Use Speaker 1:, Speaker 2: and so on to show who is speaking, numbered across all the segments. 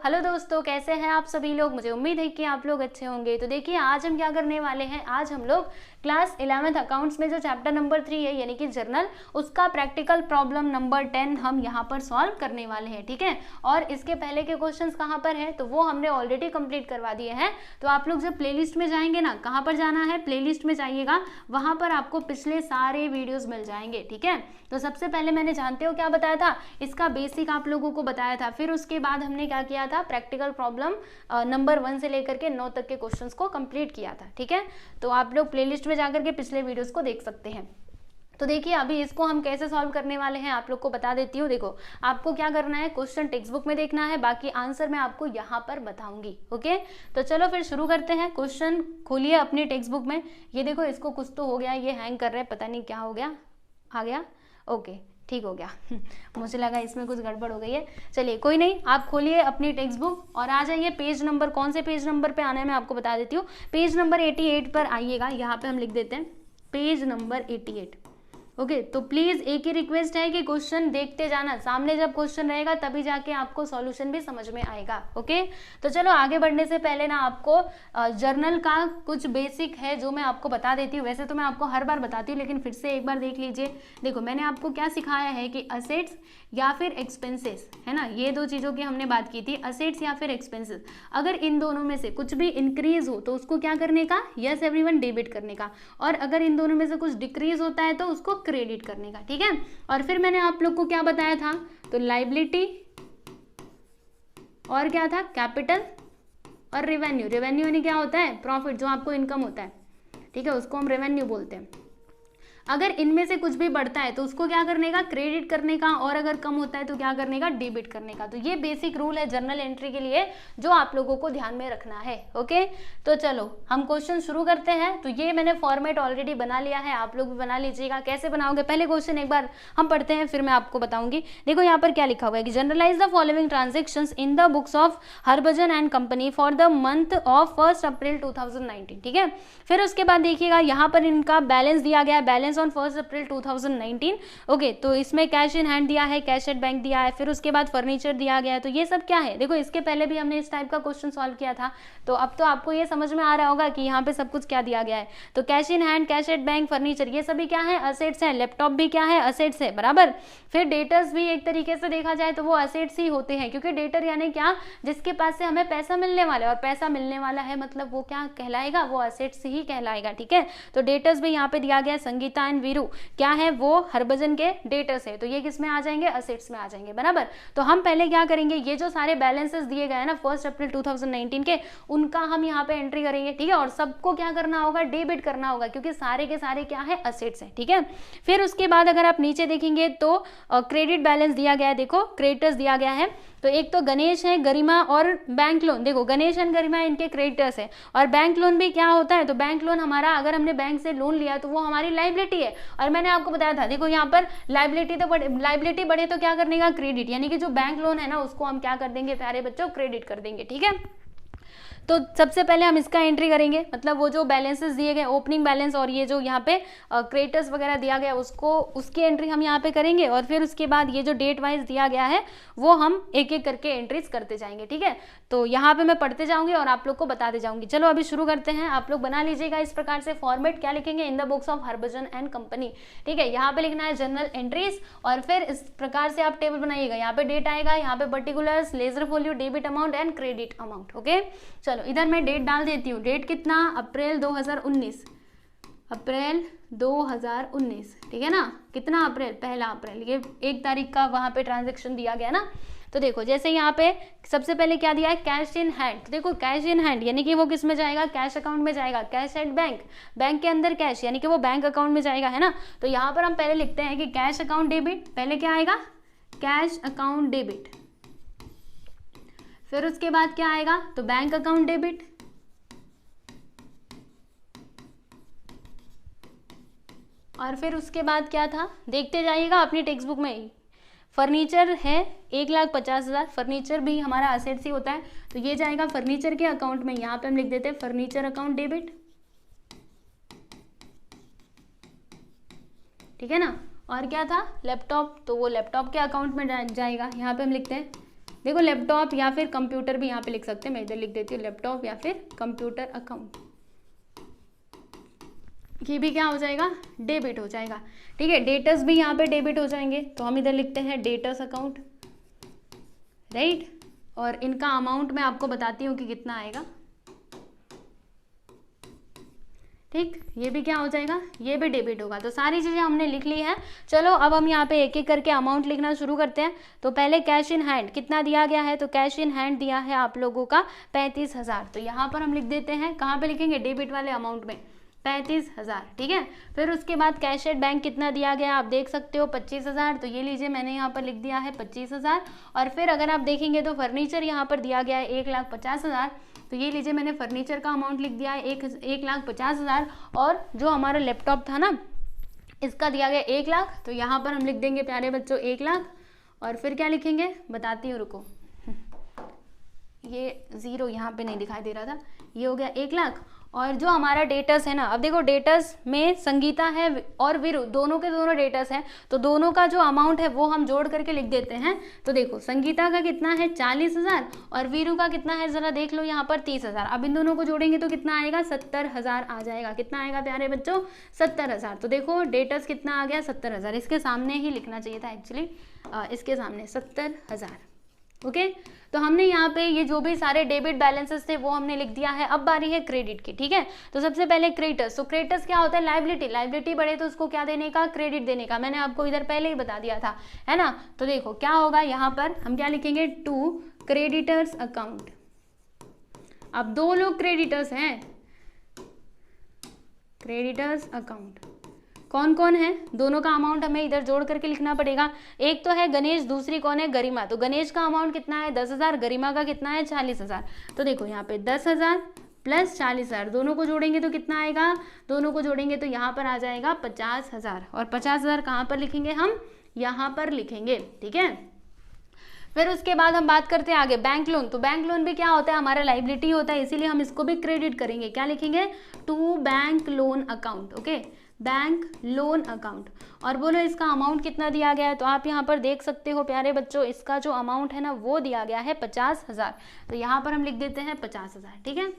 Speaker 1: Hello दोस्तों, कैसे हैं आप सभी लोग। मुझे उम्मीद है कि आप लोग अच्छे होंगे। तो देखिए आज हम क्या करने वाले हैं, आज हम लोग क्लास 11th अकाउंट्स में जो चैप्टर नंबर 3 है यानी कि जर्नल, उसका प्रैक्टिकल प्रॉब्लम नंबर 10 हम यहाँ पर सॉल्व करने वाले हैं। ठीक है, और इसके पहले के क्वेश्चंस कहाँ पर है तो वो हमने ऑलरेडी कंप्लीट करवा दिए हैं। तो आप लोग जब प्लेलिस्ट में जाएंगे ना, कहाँ पर जाना है, प्लेलिस्ट में जाइएगा, वहाँ पर आपको पिछले सारे वीडियोज मिल जाएंगे। ठीक है, तो सबसे पहले मैंने जानते हो क्या बताया था, इसका बेसिक आप लोगों को बताया था। फिर उसके बाद हमने क्या किया था, प्रैक्टिकल प्रॉब्लम नंबर 1 से लेकर के 9 तक के क्वेश्चंस को कंप्लीट किया था। ठीक है, तो आप लोग प्लेलिस्ट में जाकर के पिछले वीडियोस को देख सकते हैं। तो देखिए अभी इसको हम कैसे सॉल्व करने वाले हैं आप लोग को बता देती हूँ। देखो आपको क्या करना है, क्वेश्चन टेक्स्ट बुक में देखना है, बाकी आंसर मैं आपको यहाँ पर बताऊंगी। ओके, तो चलो फिर शुरू करते हैं। क्वेश्चन खोलिए अपनी टेक्स्ट बुक में। ये देखो इसको कुछ तो हो गया, ये हैंग कर रहा है, पता नहीं क्या हो गया। आ गया, ओके ठीक हो गया। मुझे लगा इसमें कुछ गड़बड़ हो गई है। चलिए कोई नहीं, आप खोलिए अपनी टेक्स्ट बुक और आ जाइए पेज नंबर, कौन से पेज नंबर पे आना है मैं आपको बता देती हूँ। पेज नंबर 88 पर आइएगा। यहाँ पे हम लिख देते हैं पेज नंबर 88। ओके, तो प्लीज एक ही रिक्वेस्ट है कि क्वेश्चन देखते जाना, सामने जब क्वेश्चन रहेगा तभी जाके आपको सॉल्यूशन भी समझ में आएगा। ओके, तो चलो आगे बढ़ने से पहले ना आपको जर्नल का कुछ बेसिक है जो मैं आपको बता देती हूँ। वैसे तो मैं आपको हर बार बताती हूँ, लेकिन फिर से एक बार देख लीजिए। देखो मैंने आपको क्या सिखाया है कि असेट्स या फिर एक्सपेंसेस, है ना, ये दो चीज़ों की हमने बात की थी, असेट्स या फिर एक्सपेंसेस। अगर इन दोनों में से कुछ भी इंक्रीज हो तो उसको क्या करने का, यस एवरीवन, डेबिट करने का। और अगर इन दोनों में से कुछ डिक्रीज होता है तो उसको क्रेडिट करने का। ठीक है, और फिर मैंने आप लोग को क्या बताया था, तो लायबिलिटी और क्या था, कैपिटल और रेवेन्यू। रेवेन्यू यानी क्या होता है, प्रॉफिट, जो आपको इनकम होता है। ठीक है, उसको हम रेवेन्यू बोलते हैं। अगर इनमें से कुछ भी बढ़ता है तो उसको क्या करने का, क्रेडिट करने का, और अगर कम होता है तो क्या करने का, डेबिट करने का। तो ये बेसिक रूल है जर्नल एंट्री के लिए जो आप लोगों को ध्यान में रखना है। ओके, तो चलो हम क्वेश्चन शुरू करते हैं। तो ये मैंने फॉर्मेट ऑलरेडी बना लिया है, आप लोग भी बना लीजिएगा। कैसे बनाओगे, पहले क्वेश्चन एक बार हम पढ़ते हैं फिर मैं आपको बताऊंगी। देखो यहाँ पर क्या लिखा हुआ है कि generalise the following transactions in the books of Harbhajan and company for the month of 1 April 2019। ठीक है, फिर उसके बाद देखिएगा यहाँ पर इनका बैलेंस दिया गया है, बैलेंस ऑन 1 अप्रैल 2019। ओके, तो इसमें कैश इन हैंड दिया है, कैश एट बैंक दिया है, फिर उसके बाद फर्नीचर दिया गया है। तो ये सब क्या है, देखो इसके पहले भी हमने इस टाइप का क्वेश्चन सॉल्व किया था, तो अब तो आपको ये समझ में आ रहा होगा कि यहाँ पे सब कुछ क्या दिया गया है। तो cash in hand, cash at bank, furniture, ये सभी क्या है, असेट्स है। लैपटॉप भी क्या है, असेट्स है, बराबर। फिर डेटर्स भी एक तरीके से देखा जाए तो वो असेट्स ही होते हैं, क्योंकि डेटर यानी क्या, जिसके पास से हमें पैसा मिलने वाला है, और पैसा मिलने वाला है मतलब वो क्या कहलाएगा, वो असेट्स ही कहलाएगा। ठीक है, तो डेटर्स भी यहाँ पे दिया गया। संगीता एंड वीरू क्या है, वो हरभजन के डेटर्स है, तो ये किस में आ जाएंगे, असेट्स में आ जाएंगे, बराबर। तो हम पहले क्या करेंगे, ये जो सारे बैलेंसेस दिए गए हैं ना 1 अप्रैल 2019 के, उनका हम यहाँ पे एंट्री करेंगे। ठीक है, और सबको क्या करना होगा, डेबिट करना होगा, क्योंकि सारे के सारे क्या है, असेट्स है। ठीक है, फिर उसके बाद अगर आप नीचे देखेंगे तो क्रेडिट बैलेंस दिया गया है। देखो क्रेडिटर्स दिया गया है, तो एक तो गणेश है, गरिमा और बैंक लोन। देखो गणेश एंड गरिमा इनके क्रेडिटर्स है, और बैंक लोन भी क्या होता है, तो बैंक लोन हमारा, अगर हमने बैंक से लोन लिया तो वो हमारी लायबिलिटी है। और मैंने आपको बताया था, देखो यहाँ पर लायबिलिटी बढ़े तो क्या करने का, क्रेडिट, यानी कि जो बैंक लोन है ना उसको हम क्या कर देंगे प्यारे बच्चों, क्रेडिट कर देंगे। ठीक है, तो सबसे पहले हम इसका एंट्री करेंगे, मतलब वो जो बैलेंसेस दिए गए, ओपनिंग बैलेंस और ये जो यहाँ पे क्रेडिटर्स वगैरह दिया गया उसकी एंट्री हम यहाँ पे करेंगे। और फिर उसके बाद ये जो डेट वाइज दिया गया है वो हम एक एक करके एंट्रीज करते जाएंगे। ठीक है, तो यहाँ पे मैं पढ़ते जाऊंगी और आप लोग को बताते जाऊंगी। चलो अभी शुरू करते हैं, आप लोग बना लीजिएगा इस प्रकार से फॉर्मेट। क्या लिखेंगे, इन the books of Harbhajan and company. ठीक है, यहाँ पे लिखना है जनरल एंट्रीज, और फिर इस प्रकार से आप टेबल बनाइएगा। यहाँ पे डेट आएगा, यहाँ पे particulars, ledger folio, debit amount and credit amount. Okay, चलो इधर मैं डेट डाल देती हूँ। डेट कितना, अप्रैल 2019, अप्रैल 2019। ठीक है ना, कितना अप्रैल, 1 अप्रैल, ये 1 तारीख का वहां पे ट्रांजेक्शन दिया गया ना। तो देखो जैसे यहाँ पे सबसे पहले क्या दिया है, कैश इन हैंड। तो देखो कैश इन हैंड यानी कि वो किस में जाएगा, कैश अकाउंट में जाएगा। कैश एट बैंक, बैंक के अंदर कैश, यानी कि वो बैंक अकाउंट में जाएगा, है ना। तो यहाँ पर हम पहले लिखते हैं कि कैश अकाउंट डेबिट, पहले क्या आएगा, कैश अकाउंट डेबिट। फिर उसके बाद क्या आएगा, तो बैंक अकाउंट डेबिट। और फिर उसके बाद क्या था, देखते जाइएगा अपनी टेक्स्ट बुक में। फर्नीचर है 1,50,000, फर्नीचर भी हमारा असेट्स ही होता है, तो ये जाएगा फर्नीचर के अकाउंट में। यहाँ पे हम लिख देते हैं फर्नीचर अकाउंट डेबिट। ठीक है ना, और क्या था, लैपटॉप, तो वो लैपटॉप के अकाउंट में जाएगा। यहाँ पे हम लिखते हैं देखो लैपटॉप या फिर कंप्यूटर भी यहाँ पे लिख सकते हैं, मैं इधर लिख देती हूँ लैपटॉप या फिर कंप्यूटर अकाउंट, ये भी क्या हो जाएगा, डेबिट हो जाएगा। ठीक है, डेटर्स भी यहाँ पे डेबिट हो जाएंगे, तो हम इधर लिखते हैं डेटर्स अकाउंट, राइट। और इनका अमाउंट मैं आपको बताती हूँ कि कितना आएगा। ठीक, ये भी क्या हो जाएगा, ये भी डेबिट होगा। तो सारी चीज़ें हमने लिख ली है। चलो अब हम यहाँ पे एक एक करके अमाउंट लिखना शुरू करते हैं। तो पहले कैश इन हैंड कितना दिया गया है, तो कैश इन हैंड दिया है आप लोगों का 35,000। तो यहाँ पर हम लिख देते हैं, कहाँ पे लिखेंगे, डेबिट वाले अमाउंट में 35,000। ठीक है, फिर उसके बाद कैश एट बैंक कितना दिया गया आप देख सकते हो 25,000। तो ये लीजिए मैंने यहाँ पर लिख दिया है 25,000। और फिर अगर आप देखेंगे तो फर्नीचर यहाँ पर दिया गया है 1,50,000। तो ये लीजिए मैंने फर्नीचर का अमाउंट लिख दिया है 1,50,000। और जो हमारा लैपटॉप था ना, इसका दिया गया 1 लाख। तो यहाँ पर हम लिख देंगे प्यारे बच्चों 1 लाख। और फिर क्या लिखेंगे बताती हूँ, रुको, ये जीरो यहाँ पे नहीं दिखाई दे रहा था, ये हो गया 1 लाख। और जो हमारा डेटर्स है ना, अब देखो डेटर्स में संगीता है और वीरू, दोनों के दोनों डेटर्स हैं, तो दोनों का जो अमाउंट है वो हम जोड़ करके लिख देते हैं। तो देखो संगीता का कितना है 40,000 और वीरू का कितना है जरा देख लो यहाँ पर 30,000। अब इन दोनों को जोड़ेंगे तो कितना आएगा, 70,000 आ जाएगा। कितना आएगा प्यारे बच्चों, 70,000। तो देखो डेटर्स कितना आ गया, 70,000। इसके सामने ही लिखना चाहिए था एक्चुअली, इसके सामने 70,000। ओके, तो हमने यहाँ पे ये जो भी सारे डेबिट बैलेंसेस थे वो हमने लिख दिया है। अब बारी है क्रेडिट की। ठीक है, तो सबसे पहले क्रेडिटर्स। तो क्रेडिटर्स क्या होता है, लाइबिलिटी, लाइबिलिटी बढ़े तो उसको क्या देने का, क्रेडिट देने का। मैंने आपको इधर पहले ही बता दिया था, है ना। तो देखो क्या होगा, यहाँ पर हम क्या लिखेंगे, टू क्रेडिटर्स अकाउंट। अब 2 लोग क्रेडिटर्स हैं, क्रेडिटर्स अकाउंट कौन कौन है, दोनों का अमाउंट हमें इधर जोड़ करके लिखना पड़ेगा। एक तो है गणेश, दूसरी कौन है, गरिमा। तो गणेश का अमाउंट कितना है 10,000, गरिमा का कितना है 40,000। तो देखो यहाँ पे 10,000 प्लस 40,000, दोनों को जोड़ेंगे तो कितना आएगा, दोनों को जोड़ेंगे तो यहाँ पर आ जाएगा 50,000। और 50,000 कहाँ पर लिखेंगे, हम यहाँ पर लिखेंगे। ठीक है, फिर उसके बाद हम बात करते हैं आगे बैंक लोन। तो बैंक लोन भी क्या होता है, हमारा लाइबिलिटी होता है, इसीलिए हम इसको भी क्रेडिट करेंगे। क्या लिखेंगे, to bank loan account. Okay, bank loan account. और बोलो इसका अमाउंट कितना दिया गया है, तो आप यहाँ पर देख सकते हो प्यारे बच्चों, इसका जो अमाउंट है ना वो दिया गया है 50,000। तो यहाँ पर हम लिख देते हैं 50,000। ठीक है,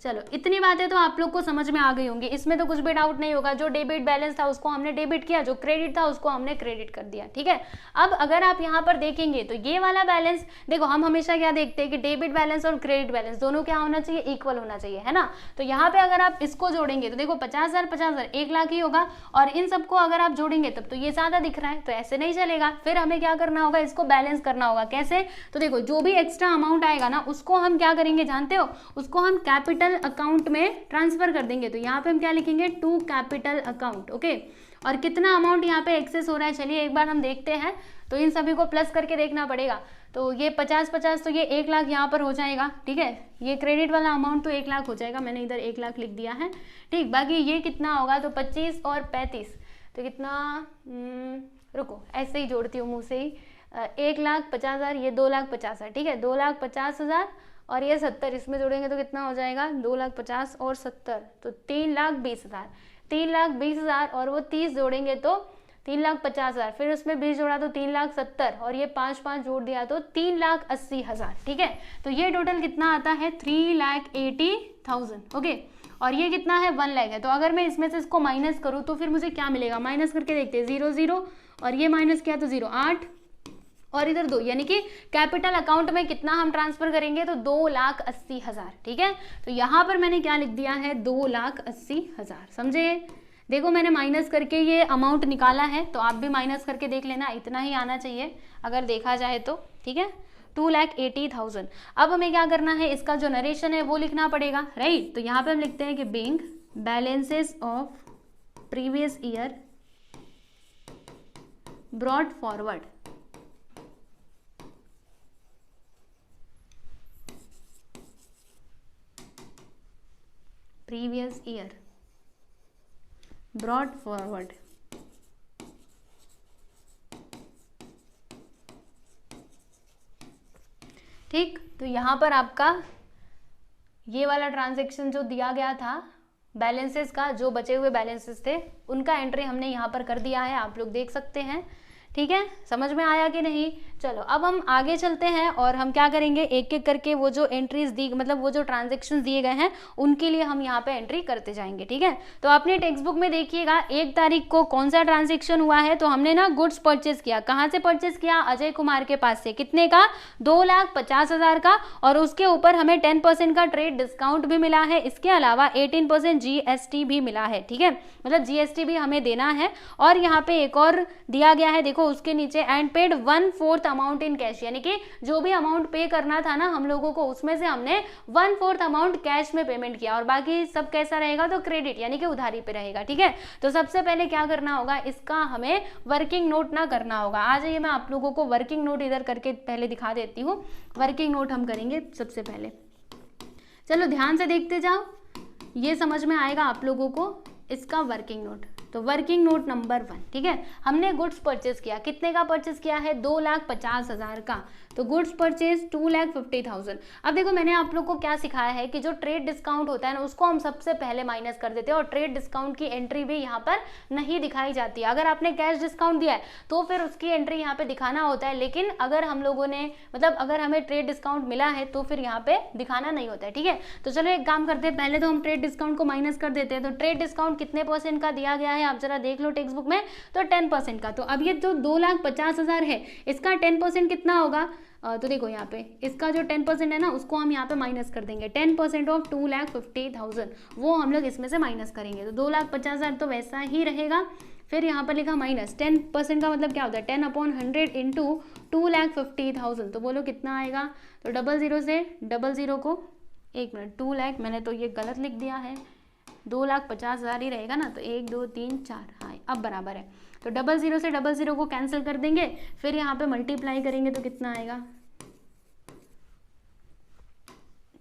Speaker 1: चलो इतनी बातें तो आप लोग को समझ में आ गई होंगी, इसमें तो कुछ भी डाउट नहीं होगा। जो डेबिट बैलेंस था उसको हमने डेबिट किया, जो क्रेडिट था उसको हमने क्रेडिट कर दिया। ठीक है, अब अगर आप यहाँ पर देखेंगे तो ये वाला बैलेंस, देखो हम हमेशा क्या देखते हैं कि डेबिट बैलेंस और क्रेडिट बैलेंस दोनों क्या होना चाहिए, इक्वल होना चाहिए, है ना। तो यहाँ पे अगर आप इसको जोड़ेंगे तो देखो 50,000 50,000 1 लाख ही होगा। और इन सबको अगर आप जोड़ेंगे तब तो ये ज्यादा दिख रहा है, तो ऐसे नहीं चलेगा। फिर हमें क्या करना होगा, इसको बैलेंस करना होगा। कैसे, तो देखो जो भी एक्स्ट्रा अमाउंट आएगा ना उसको हम क्या करेंगे जानते हो, उसको हम कैपिटल अकाउंट में ट्रांसफर कर देंगे। तो यहाँ पे हम क्या लिखेंगे, टू कैपिटल अकाउंट। ओके, और कितना अमाउंट यहाँ पे एक्सेस हो रहा है, चलिए एक बार हम देखते हैं। तो इन सभी को प्लस करके देखना पड़ेगा। तो ये 50-50 तो ये 1 लाख यहाँ पर हो जाएगा। ठीक है, ये क्रेडिट वाला अमाउंट तो 1 लाख हो जाएगा, मैंने इधर 1 लाख लिख दिया है। ठीक, बाकी ये कितना होगा, तो 25 और 35 तो कितना, रुको ऐसे ही जोड़ती हूँ मुँह से ही, 1,50,000, ये 2,50,000। ठीक है, 2,50,000 और ये 70, इसमें जोड़ेंगे तो कितना हो जाएगा, 2,50,000 और 70 तो 3,20,000। 3,20,000 और वो 30 जोड़ेंगे तो 3,50,000, फिर उसमें 20 जोड़ा तो 3,70,000 और ये 5 जोड़ दिया तो 3,80,000। ठीक है, तो ये टोटल कितना आता है, 3,80,000। ओके, और ये कितना है 1 लाख है। तो अगर मैं इसमें से इसको माइनस करूँ तो फिर मुझे क्या मिलेगा, माइनस करके देखते हैं, 0 0 और ये माइनस किया तो 0 8 और इधर 2, यानी कि कैपिटल अकाउंट में कितना हम ट्रांसफर करेंगे, तो 2,80,000। ठीक है, तो यहाँ पर मैंने क्या लिख दिया है, 2,80,000। समझे, देखो मैंने माइनस करके ये अमाउंट निकाला है, तो आप भी माइनस करके देख लेना, इतना ही आना चाहिए अगर देखा जाए तो। ठीक है, 2,80,000। अब हमें क्या करना है, इसका जो नरेशन है वो लिखना पड़ेगा, राइट। तो यहाँ पे हम लिखते हैं कि being balances of previous year brought forward. Previous year brought forward. ठीक, तो यहाँ पर आपका ये वाला ट्रांजैक्शन जो दिया गया था बैलेंसेस का, जो बचे हुए बैलेंसेस थे उनका एंट्री हमने यहाँ पर कर दिया है, आप लोग देख सकते हैं। ठीक है, समझ में आया कि नहीं? चलो अब हम आगे चलते हैं और हम क्या करेंगे, एक एक करके वो जो एंट्रीज दी, मतलब वो जो ट्रांजेक्शन दिए गए हैं उनके लिए हम यहाँ पे एंट्री करते जाएंगे। ठीक है, तो अपने टेक्स्ट बुक में देखिएगा 1 तारीख को कौन सा ट्रांजेक्शन हुआ है, तो हमने ना गुड्स परचेज किया। कहाँ से परचेज किया? अजय कुमार के पास से। कितने का? 2,50,000 का, और उसके ऊपर हमें 10% का ट्रेड डिस्काउंट भी मिला है। इसके अलावा 18% GST भी मिला है। ठीक है, मतलब GST भी हमें देना है। और यहाँ पे एक और दिया गया है, देखो उसके नीचे, and paid 1/4 amount in cash, यानी कि जो भी अमाउंट पे करना था ना हम लोगों को, उसमें से हमने 1/4 अमाउंट कैश में पेमेंट किया, और बाकी सब कैसा रहेगा? तो क्रेडिट यानी कि उधारी पे रहेगा। ठीक है, तो सबसे पहले क्या करना होगा, इसका हमें वर्किंग नोट ना करना होगा। आ जाइए, मैं आप लोगों को वर्किंग नोट इधर करके पहले दिखा देती हूँ। वर्किंग नोट हम करेंगे सबसे पहले। चलो ध्यान से देखते जाओ, ये समझ में आएगा आप लोगों को इसका वर्किंग नोट। तो वर्किंग नोट नंबर 1, ठीक है, हमने गुड्स परचेज किया। कितने का परचेज किया है? 2,50,000 का। तो गुड्स परचेज 2,50,000। अब देखो मैंने आप लोग को क्या सिखाया है कि जो ट्रेड डिस्काउंट होता है ना, उसको हम सबसे पहले माइनस कर देते हैं, और ट्रेड डिस्काउंट की एंट्री भी यहाँ पर नहीं दिखाई जाती है। अगर आपने कैश डिस्काउंट दिया है तो फिर उसकी एंट्री यहाँ पे दिखाना होता है, लेकिन अगर हम लोगों ने, मतलब अगर हमें ट्रेड डिस्काउंट मिला है तो फिर यहाँ पे दिखाना नहीं होता है। ठीक है, तो चलो एक काम करते हैं, पहले तो हम ट्रेड डिस्काउंट को माइनस कर देते हैं। तो ट्रेड डिस्काउंट कितने % का दिया गया है आप जरा देख लो टेक्स्ट बुक में, तो 10% का। तो अब ये जो 2,50,000 है, इसका 10% कितना होगा? तो देखो यहाँ पे इसका जो 10% है ना, उसको हम यहाँ पे माइनस कर देंगे। 10% ऑफ 2,50,000 वो हम लोग इसमें से माइनस करेंगे। तो 2,50,000 तो वैसा ही रहेगा। फिर यहाँ पर लिखा माइनस 10% का मतलब क्या होता है? 10/100 इंटू 2,50,000। तो बोलो कितना आएगा? तो 00 से 00 को, एक मिनट, 2 लाख, मैंने तो ये गलत लिख दिया है, 2,50,000 ही रहेगा ना। तो 1 2 3 4, हाँ अब बराबर है। तो 00 से 00 को कैंसिल कर देंगे, फिर यहाँ पे मल्टीप्लाई करेंगे तो कितना आएगा?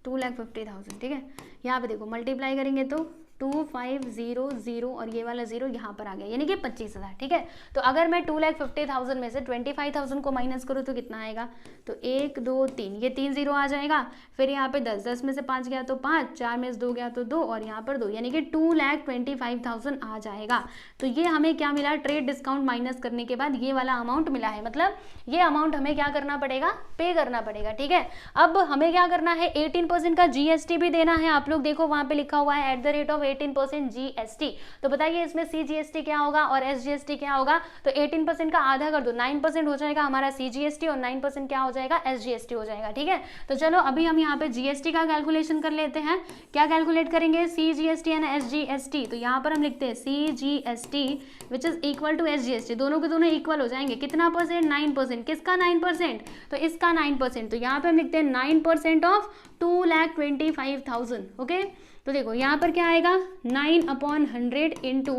Speaker 1: 2,50,000। ठीक है, यहाँ पे देखो मल्टीप्लाई करेंगे तो 2500 और ये वाला 0 यहाँ पर आ गया, यानी कि 25,000। ठीक है, तो अगर मैं 2,50,000 में से 25,000 को माइनस करूँ तो कितना आएगा? तो 1 2 3, ये 3 0 आ जाएगा। फिर यहाँ पे 10 में से 5 गया तो 5, 4 में से 2 गया तो 2, और यहाँ पर 2, यानी कि 2,25,000 आ जाएगा। तो ये हमें क्या मिला? ट्रेड डिस्काउंट माइनस करने के बाद ये वाला अमाउंट मिला है। मतलब ये अमाउंट हमें क्या करना पड़ेगा? पे करना पड़ेगा। ठीक है, अब हमें क्या करना है? 18% का GST भी देना है। आप लोग देखो वहाँ पे लिखा हुआ है @ 18% GST। तो बताइए इसमें CGST क्या होगा और SGST क्या होगा? तो 18% का आधा कर दो, 9% हो जाएगा हमारा CGST, और 9% क्या हो जाएगा? SGST हो जाएगा। ठीक है, तो चलो अभी हम यहाँ पे GST का कैलकुलेशन कर लेते हैं। क्या कैलकुलेट करेंगे? CGST and SGST। तो यहाँ पर हम लिखते हैं CGST which is equal to SGST, दोनों के दोनों इक्वल हो जाएंगे। कितना %? 9%। किसका 9%? तो इसका 9%। तो यहाँ पे हम लिखते हैं 9% ऑफ 2,25,000। ओके, तो देखो यहाँ पर क्या आएगा? 9/100 इंटू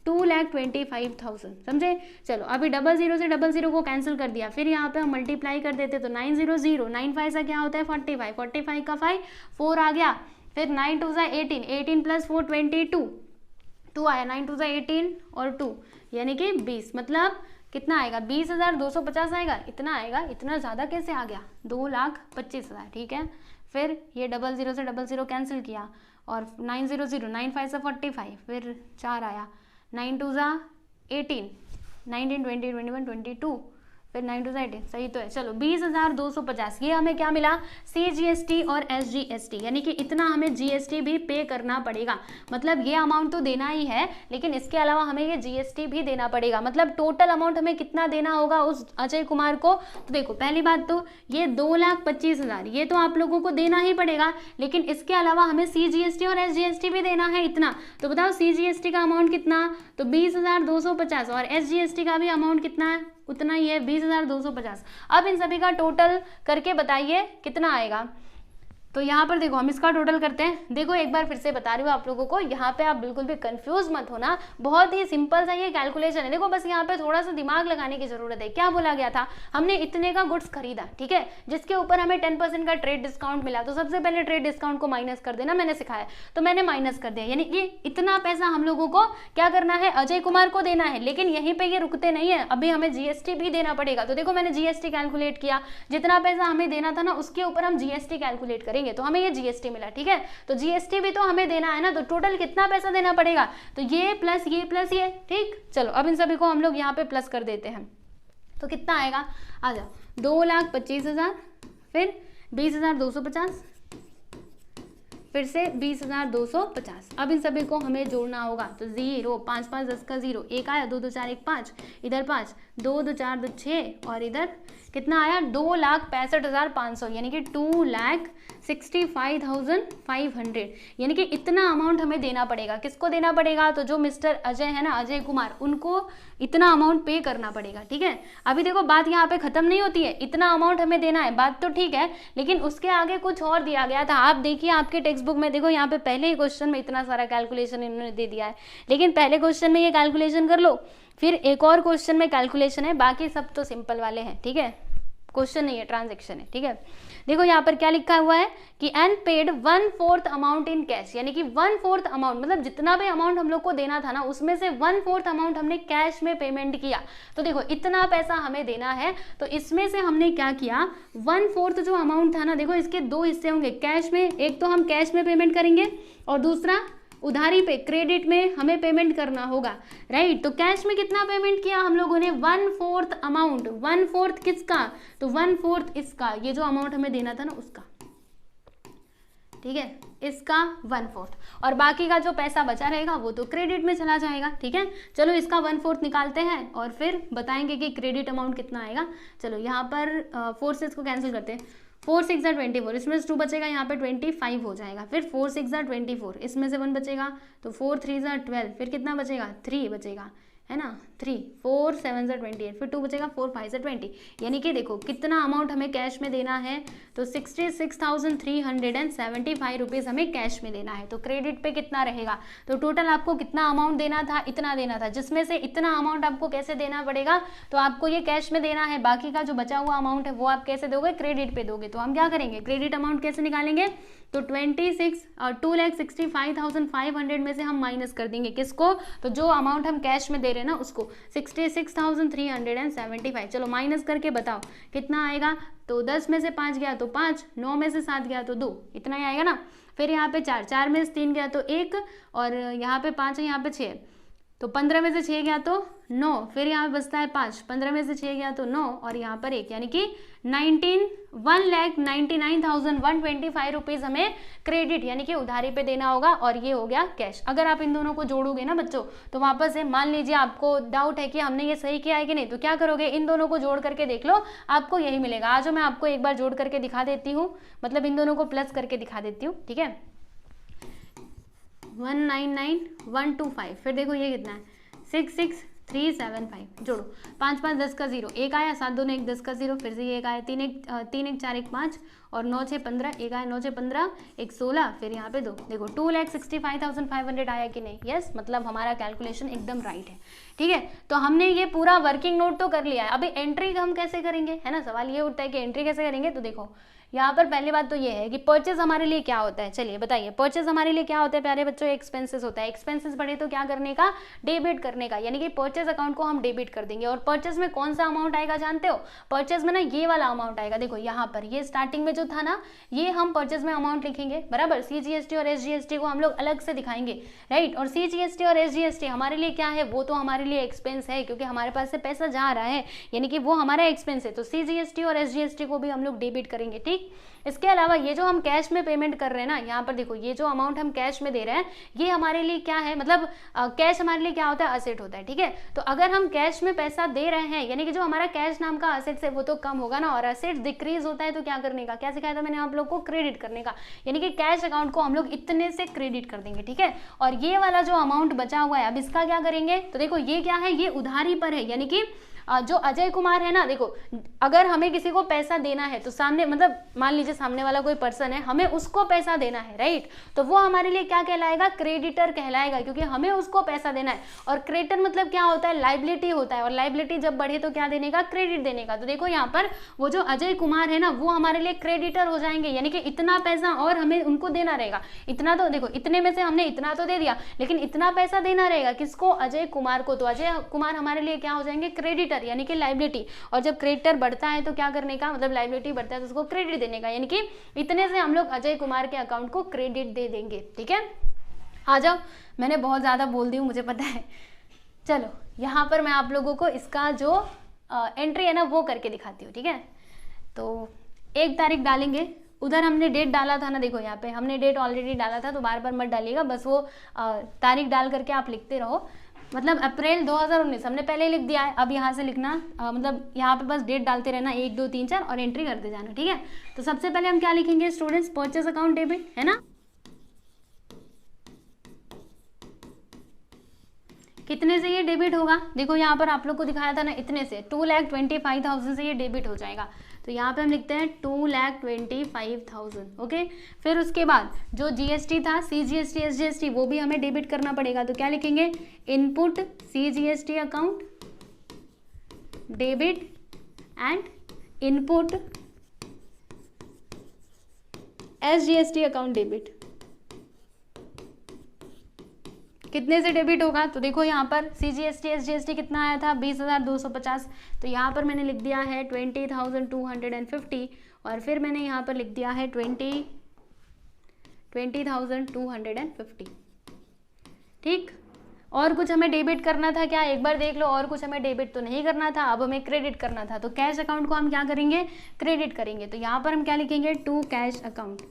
Speaker 1: 2,25,000। समझे? चलो अभी 00 से 00 को कैंसिल कर दिया, फिर यहाँ पे हम मल्टीप्लाई कर देते। तो 900, 9 5 सा क्या होता है? 45, 45 का 5, 4 आ गया। फिर 9 2 सा 18, 18 + 4 22, 2 आया। 9 2 सा 18 और 2 यानी कि 20। मतलब कितना आएगा? 20,250 आएगा। इतना आएगा। इतना ज़्यादा कैसे आ गया? 2,25,000। ठीक है, फिर ये 00 से 00 कैंसिल किया, और 900, 9 5 से 45, फिर 4 आया। 9 2 सा 18, 19 20 21 22, फिर 9 2 सा 18, सही तो है। चलो 20,250, ये हमें क्या मिला? CGST और SGST, यानी कि इतना हमें GST भी पे करना पड़ेगा। मतलब ये अमाउंट तो देना ही है, लेकिन इसके अलावा हमें ये GST भी देना पड़ेगा। मतलब टोटल अमाउंट हमें कितना देना होगा उस अजय कुमार को? तो देखो पहली बात तो ये 2,25,000 ये तो आप लोगों को देना ही पड़ेगा, लेकिन इसके अलावा हमें CGST और SGST भी देना है इतना। तो बताओ CGST का अमाउंट कितना? तो 20,250, और SGST का भी अमाउंट कितना है? उतना ही है, 20,250। अब इन सभी का टोटल करके बताइए कितना आएगा। तो यहाँ पर देखो हम इसका टोटल करते हैं। देखो एक बार फिर से बता रही हूँ आप लोगों को, यहाँ पे आप बिल्कुल भी कंफ्यूज मत होना, बहुत ही सिंपल सा ये कैलकुलेशन है। देखो बस यहाँ पे थोड़ा सा दिमाग लगाने की जरूरत है। क्या बोला गया था? हमने इतने का गुड्स खरीदा, ठीक है, जिसके ऊपर हमें 10% का ट्रेड डिस्काउंट मिला। तो सबसे पहले ट्रेड डिस्काउंट को माइनस कर देना, मैंने सिखाया, तो मैंने माइनस कर दिया। यानी कि इतना पैसा हम लोगों को क्या करना है? अजय कुमार को देना है। लेकिन यहीं पर ये रुकते नहीं है, अभी हमें GST भी देना पड़ेगा। तो देखो मैंने GST कैलकुलेट किया, जितना पैसा हमें देना था ना उसके ऊपर हम GST कैलकुलेट करेंगे, तो हमें ये GST मिला। ठीक है, तो GST भी तो हमें देना है ना, तो टोटल कितना पैसा देना पड़ेगा? तो ये प्लस ये प्लस ये। ठीक, चलो अब इन सभी को हम लोग यहाँ पे प्लस कर देते हैं। तो कितना आएगा, आ जाओ, 2,25,000, फिर 20,250, फिर से 20,250। अब इन सभी को हमें जोड़ना होगा, तो 0, 5 5 10 का 0, 1 आया, 2 2 4 1 5, इधर 5, 2 2 4 2 6, और इधर कितना आया, 2,65,500, यानी कि 2,65,500, यानी कि इतना अमाउंट हमें देना पड़ेगा। किसको देना पड़ेगा, तो जो मिस्टर अजय है ना, अजय कुमार, उनको इतना अमाउंट पे करना पड़ेगा, ठीक है। अभी देखो बात यहाँ पे खत्म नहीं होती है, इतना अमाउंट हमें देना है, बात तो ठीक है, लेकिन उसके आगे कुछ और दिया गया था। आप देखिए आपके टेक्स्ट बुक में, देखो यहाँ पे पहले ही क्वेश्चन में इतना सारा कैलकुलेशन इन्होंने दे दिया है, लेकिन पहले क्वेश्चन में ये कैलकुलेशन कर लो, फिर एक और क्वेश्चन में कैलकुलेशन है, बाकी सब तो सिंपल वाले हैं, ठीक है, क्वेश्चन नहीं है, ट्रांजैक्शन है, ठीक है। देखो यहाँ पर क्या लिखा हुआ है कि and paid 1/4 amount in cash, यानी कि 1/4 अमाउंट, मतलब जितना भी अमाउंट हम लोग को देना था ना, उसमें से 1/4 अमाउंट हमने कैश में पेमेंट किया। तो देखो इतना पैसा हमें देना है, तो इसमें से हमने क्या किया, 1/4 जो अमाउंट था ना, देखो इसके दो हिस्से होंगे कैश में, एक तो हम कैश में पेमेंट करेंगे और दूसरा उधारी पे, क्रेडिट में हमें पेमेंट करना होगा, राइट। तो कैश में कितना पेमेंट किया हम लोगों ने, 1/4 अमाउंट, 1/4 किसका, तो 1/4 इसका, ये जो अमाउंट हमें देना था ना उसका, ठीक है, इसका 1/4, और बाकी का जो पैसा बचा रहेगा वो तो क्रेडिट में चला जाएगा, ठीक है। चलो इसका 1/4 निकालते हैं और फिर बताएंगे कि क्रेडिट अमाउंट कितना आएगा। चलो यहाँ पर 4 से इसको कैंसिल करते हैं, 4 6 24, इसमें से 2 बचेगा, यहाँ पे 25 हो जाएगा, फिर 4 6 24, इसमें से 1 बचेगा, तो 4 3 12, फिर कितना बचेगा, 3 बचेगा, है ना, 3, 4 7 28, फिर 2 बचेगा, 4 5 20, यानी कि देखो कितना अमाउंट हमें कैश में देना है, तो 66,375 रुपीज़ हमें कैश में देना है। तो क्रेडिट पे कितना रहेगा, तो टोटल आपको कितना अमाउंट देना था, इतना देना था, जिसमें से इतना अमाउंट आपको कैसे देना पड़ेगा, तो आपको ये कैश में देना है, बाकी का जो बचा हुआ अमाउंट है वो आप कैसे दोगे, क्रेडिट पे दोगे। तो हम क्या करेंगे, क्रेडिट अमाउंट कैसे निकालेंगे, तो 2,65,500 में से हम माइनस कर देंगे किसको, तो जो अमाउंट हम कैश में दे रहे हैं ना उसको, 66,375। चलो माइनस करके बताओ कितना आएगा, तो 10 में से 5 गया तो 5, 9 में से 7 गया तो 2, इतना ही आएगा ना। फिर यहाँ पे 4, 4 में से 3 गया तो 1, और यहाँ पे 5 है, यहाँ पे 6, तो 15 में से 6 गया तो 9, फिर यहाँ पे बचता है 5, 15 में से 6 गया तो 9, और यहाँ पर 1, यानी कि 1,99,125 रुपीज़ हमें क्रेडिट यानी कि उधारी पे देना होगा, और ये हो गया कैश। अगर आप इन दोनों को जोड़ोगे ना बच्चों, तो वापस से मान लीजिए आपको डाउट है कि हमने ये सही किया है कि नहीं, तो क्या करोगे, इन दोनों को जोड़ करके देख लो, आपको यही मिलेगा। आज मैं आपको एक बार जोड़ करके दिखा देती हूँ, मतलब इन दोनों को प्लस करके दिखा देती हूँ, ठीक है। 199,125, फिर देखो ये कितना है, 66,375, जोड़ो, 5 5 10 का 0, 1 आया, 7 2 1 10 का 0, फिर से ये 1 आया, 3 1 4 1 5, और 9 6 15, 1 आया, 9 6 15 1 16, फिर यहाँ पे 2, देखो 2,65,500 आया कि नहीं, यस, मतलब हमारा कैलकुलेशन एकदम राइट है, ठीक है। तो हमने ये पूरा वर्किंग नोट तो कर लिया है, अभी एंट्री हम कैसे करेंगे, है ना, सवाल ये उठता है कि एंट्री कैसे करेंगे। तो देखो यहाँ पर पहली बात तो ये है कि परचेज हमारे लिए क्या होता है, चलिए बताइए, परचेज हमारे लिए क्या होता है प्यारे बच्चों, एक्सपेंसेस होता है। एक्सपेंसेस बढ़े तो क्या करने का, डेबिट करने का, यानी कि परचेज अकाउंट को हम डेबिट कर देंगे। और परचेज में कौन सा अमाउंट आएगा जानते हो, परचेज में ना ये वाला अमाउंट आएगा, देखो यहाँ पर ये स्टार्टिंग में जो था ना, ये हम परचेज में अमाउंट लिखेंगे, बराबर। CGST और SGST को हम लोग अलग से दिखाएंगे, राइट। और CGST और SGST हमारे लिए क्या है, वो तो हमारे लिए एक्सपेंस है, क्योंकि हमारे पास से पैसा जा रहा है, यानी कि वो हमारा एक्सपेंस है। तो CGST और SGST को भी हम लोग डेबिट करेंगे, ठीक। इसके अलावा ये जो हम कैश में पेमेंट कर रहे हैं ना, यहाँ पर देखो ये जो अमाउंट हम कैश में दे रहे हैं, ये हमारे लिए क्या है, मतलब कैश हमारे लिए क्या होता है, असेट होता है, ठीक है। तो अगर हम कैश में पैसा दे रहे हैं, यानी कि जो हमारा कैश नाम का असेट है वो तो कम होगा ना, और असेट डिक्रीज होता है तो क्या करने का, क्या सिखाया था मैंने आप लोग को, क्रेडिट करने का, यानी कि कैश अकाउंट को हम लोग इतने से क्रेडिट कर देंगे, ठीक है। और ये वाला जो अमाउंट बचा हुआ है, अब इसका क्या करेंगे, तो देखो ये क्या है, ये उधारी पर है, यानी कि जो अजय कुमार है ना, देखो अगर हमें किसी को पैसा देना है तो सामने, मतलब मान लीजिए सामने वाला कोई पर्सन है, हमें उसको पैसा देना है, राइट। तो वो हमारे लिए क्या कहलाएगा, क्रेडिटर कहलाएगा, क्योंकि हमें उसको पैसा देना है। और क्रेडिटर मतलब क्या होता है, लाइबिलिटी होता है, और लाइबिलिटी जब बढ़े तो क्या देने का, क्रेडिट देने का। तो देखो यहाँ पर वो जो अजय कुमार है ना, वो हमारे लिए क्रेडिटर हो जाएंगे, यानी कि इतना पैसा और हमें उनको देना रहेगा। इतना तो देखो, इतने में से हमने इतना तो दे दिया, लेकिन इतना पैसा देना रहेगा किसको, अजय कुमार को। तो अजय कुमार हमारे लिए क्या हो जाएंगे, क्रेडिटर, यानी कि लाइबिलिटी। और जब क्रेडिटर बढ़ता है तो क्या करने का, मतलब लाइबिलिटी बढ़ता है तो उसको क्रेडिट देने का, यानी कि इतने से हम लोग अजय कुमार के अकाउंट को क्रेडिट दे देंगे, ठीक है। आ जाओ, मैंने बहुत ज्यादा बोल दी हूँ, मुझे पता है। चलो यहाँ पर मैं आप लोगों को इसका जो एंट्री है ना वो करके दिखाती हूँ, ठीक है। तो 1 तारीख डालेंगे, उधर हमने डेट डाला था ना, देखो यहाँ पे हमने डेट ऑलरेडी डाला था, तो बार बार मत डालिएगा, बस वो तारीख डाल करके आप लिखते रहो। मतलब अप्रैल 2019 हमने पहले लिख दिया है, अब यहाँ से लिखना मतलब यहाँ पे बस डेट डालते रहना 1 2 3 4 और एंट्री करते जाना, ठीक है। तो सबसे पहले हम क्या लिखेंगे स्टूडेंट्स, परचेस अकाउंट डेबिट, है ना। कितने से ये डेबिट होगा, देखो यहाँ पर आप लोग को दिखाया था ना, इतने से 2,25,000 से ये डेबिट हो जाएगा। तो यहाँ पे हम लिखते हैं 2,25,000, ओके। फिर उसके बाद जो जीएसटी था, CGST SGST, वो भी हमें डेबिट करना पड़ेगा। तो क्या लिखेंगे, input CGST account debit and input SGST account debit. कितने से डेबिट होगा, तो देखो यहाँ पर CGST SGST कितना आया था, 20,250। तो यहाँ पर मैंने लिख दिया है 20,250 और फिर मैंने यहाँ पर लिख दिया है 20,250, ठीक। और कुछ हमें डेबिट करना था क्या, एक बार देख लो, और कुछ हमें डेबिट तो नहीं करना था, अब हमें क्रेडिट करना था। तो कैश अकाउंट को हम क्या करेंगे, क्रेडिट करेंगे। तो यहाँ पर हम क्या लिखेंगे, टू कैश अकाउंट।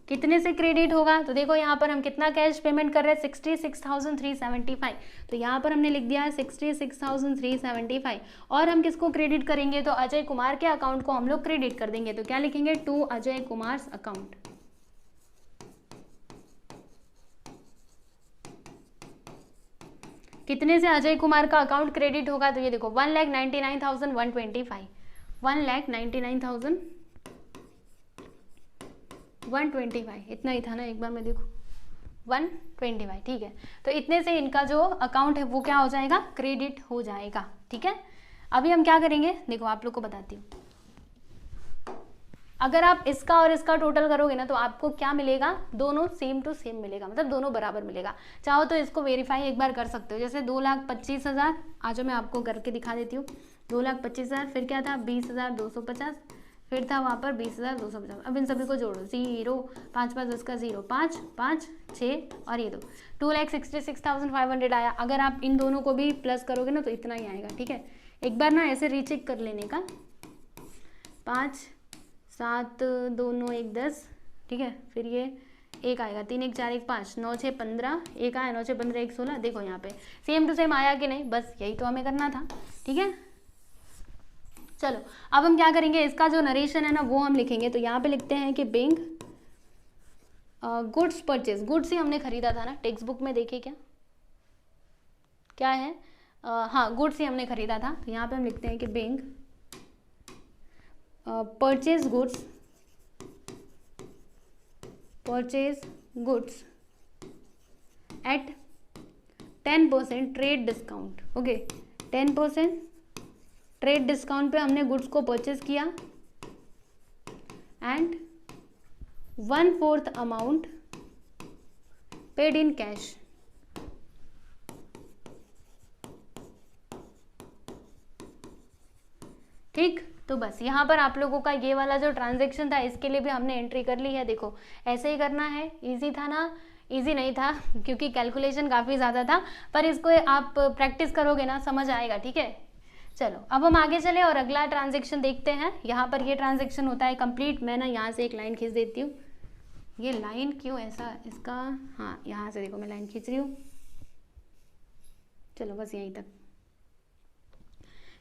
Speaker 1: कितने से क्रेडिट होगा, तो देखो यहाँ पर हम कितना कैश पेमेंट कर रहे हैं, 66,375। तो यहाँ पर हमने लिख दिया है 66,375 और हम किसको क्रेडिट करेंगे, तो अजय कुमार के अकाउंट को हम लोग क्रेडिट कर देंगे। तो क्या लिखेंगे, टू अजय कुमार अकाउंट। कितने से अजय कुमार का अकाउंट क्रेडिट होगा, तो ये देखो 1,99,125, 1,99,125, इतना ही था ना, एक बार मैं देखूँ 125, ठीक है। तो इतने से इनका जो अकाउंट है वो क्या हो जाएगा, क्रेडिट हो जाएगा, ठीक है। अभी हम क्या करेंगे, देखो आप लोग को बताती हूँ। अगर आप इसका और इसका टोटल करोगे ना, तो आपको क्या मिलेगा, दोनों सेम टू सेम मिलेगा, मतलब दोनों बराबर मिलेगा। चाहो तो इसको वेरीफाई एक बार कर सकते हो, जैसे 2,25,000, आज मैं आपको करके दिखा देती हूँ। 2,25,000, फिर क्या था 20,250, फिर था वहाँ पर 20,250। अब इन सभी को जोड़ो, 0 5 5 10 का 0 5 5 6 और ये 2,66,500 आया। अगर आप इन दोनों को भी प्लस करोगे ना, तो इतना ही आएगा, ठीक है। एक बार ना ऐसे रीचेक कर लेने का, 5 7 2 9 1 10, ठीक है। फिर ये 1 आएगा, 3 1 4 1 5 9 6 15, 1 आया, 9 6 15 1 16। देखो यहाँ पे सेम टू सेम आया कि नहीं, बस यही तो हमें करना था, ठीक है। चलो अब हम क्या करेंगे, इसका जो नरेशन है ना वो हम लिखेंगे। तो यहाँ पे लिखते हैं कि बैंक गुड्स परचेज, गुड्स ही हमने खरीदा था ना, टेक्स्ट बुक में देखिए क्या है, हाँ गुड्स ही हमने खरीदा था। तो यहाँ पे हम लिखते हैं कि bank purchase goods at 10% trade discount, okay. 10% trade discount पे हमने गुड्स को परचेज किया and 1/4 amount paid in cash. ठीक, तो बस यहाँ पर आप लोगों का ये वाला जो ट्रांजैक्शन था इसके लिए भी हमने एंट्री कर ली है। देखो ऐसे ही करना है, इजी था ना, इजी नहीं था क्योंकि कैलकुलेशन काफ़ी ज़्यादा था, पर इसको आप प्रैक्टिस करोगे ना समझ आएगा, ठीक है। चलो अब हम आगे चले और अगला ट्रांजैक्शन देखते हैं। यहाँ पर ये ट्रांजैक्शन होता है कंप्लीट। मैं ना यहाँ से एक लाइन खींच देती हूँ, ये लाइन क्यों ऐसा इसका, हाँ यहाँ से देखो मैं लाइन खींच रही हूँ, चलो बस यहीं तक,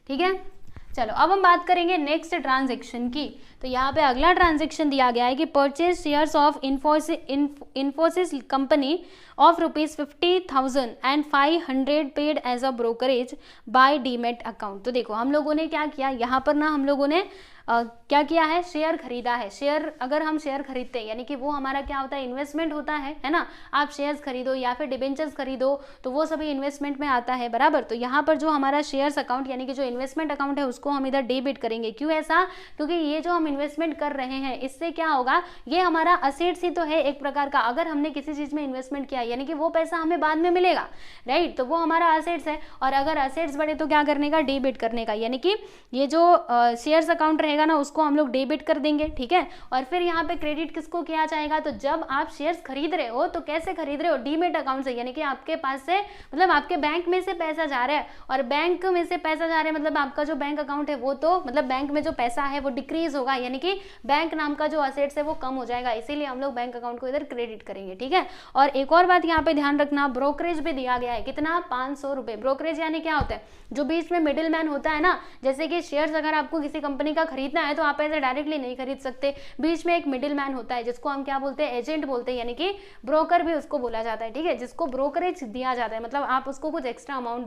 Speaker 1: ठीक है। चलो अब हम बात करेंगे नेक्स्ट ट्रांजैक्शन की। तो यहाँ पे अगला ट्रांजैक्शन दिया गया है कि purchase shares of Infosys company of ₹50,000 and 500 paid as a brokerage by demat account. तो देखो हम लोगों ने क्या किया, यहाँ पर ना हम लोगों ने क्या किया है, शेयर खरीदा है। शेयर अगर हम शेयर खरीदते हैं यानी कि वो हमारा क्या होता है, इन्वेस्टमेंट होता है ना। आप शेयर्स खरीदो या फिर डिबेंचर्स खरीदो तो वो सभी इन्वेस्टमेंट में आता है, बराबर। तो यहाँ पर जो हमारा शेयर्स अकाउंट यानी कि जो इन्वेस्टमेंट अकाउंट है उसको हम इधर डेबिट करेंगे। क्यों ऐसा, क्योंकि ये जो हम इन्वेस्टमेंट कर रहे हैं इससे क्या होगा, ये हमारा असेट्स ही तो है एक प्रकार का। अगर हमने किसी चीज में इन्वेस्टमेंट किया यानी कि वो पैसा हमें बाद में मिलेगा, राइट, तो वो हमारा असेट्स है। और अगर असेट्स बढ़े तो क्या करने का, डेबिट करने का। यानी कि ये जो शेयर्स अकाउंट रहेगा रहेगा ना उसको हम लोग डेबिट कर देंगे, ठीक है। और फिर यहाँ पे क्रेडिट किसको किया जाएगा, तो जब आप शेयर्स खरीद रहे हो तो कैसे खरीद रहे हो, डीमेट अकाउंट से, यानी कि आपके पास से मतलब आपके बैंक में से पैसा जा रहा है, और बैंक में से पैसा जा रहा है मतलब आपका जो बैंक अकाउंट है वो तो मतलब बैंक में जो पैसा है वो डिक्रीज होगा, यानी कि बैंक नाम का जो असेट्स है वो कम हो जाएगा, इसीलिए हम लोग बैंक अकाउंट को इधर क्रेडिट करेंगे, ठीक है। और एक और बात यहाँ पे ध्यान रखना, ब्रोकरेज भी दिया गया है, कितना, 500 रुपए। ब्रोकरेज यानी क्या होता है, जो बीच में मिडिल मैन होता है ना, जैसे कि शेयर्स अगर आपको किसी कंपनी का खरीदना है तो आप ऐसे डायरेक्टली नहीं खरीद सकते, बीच में एक मिडिल मैन होता है जिसको हम क्या बोलते हैं, एजेंट बोलते हैं, यानी कि ब्रोकर भी उसको बोला जाता है, ठीक है, जिसको ब्रोकरेज दिया जाता है, मतलब आप उसको कुछ एक्स्ट्रा अमाउंट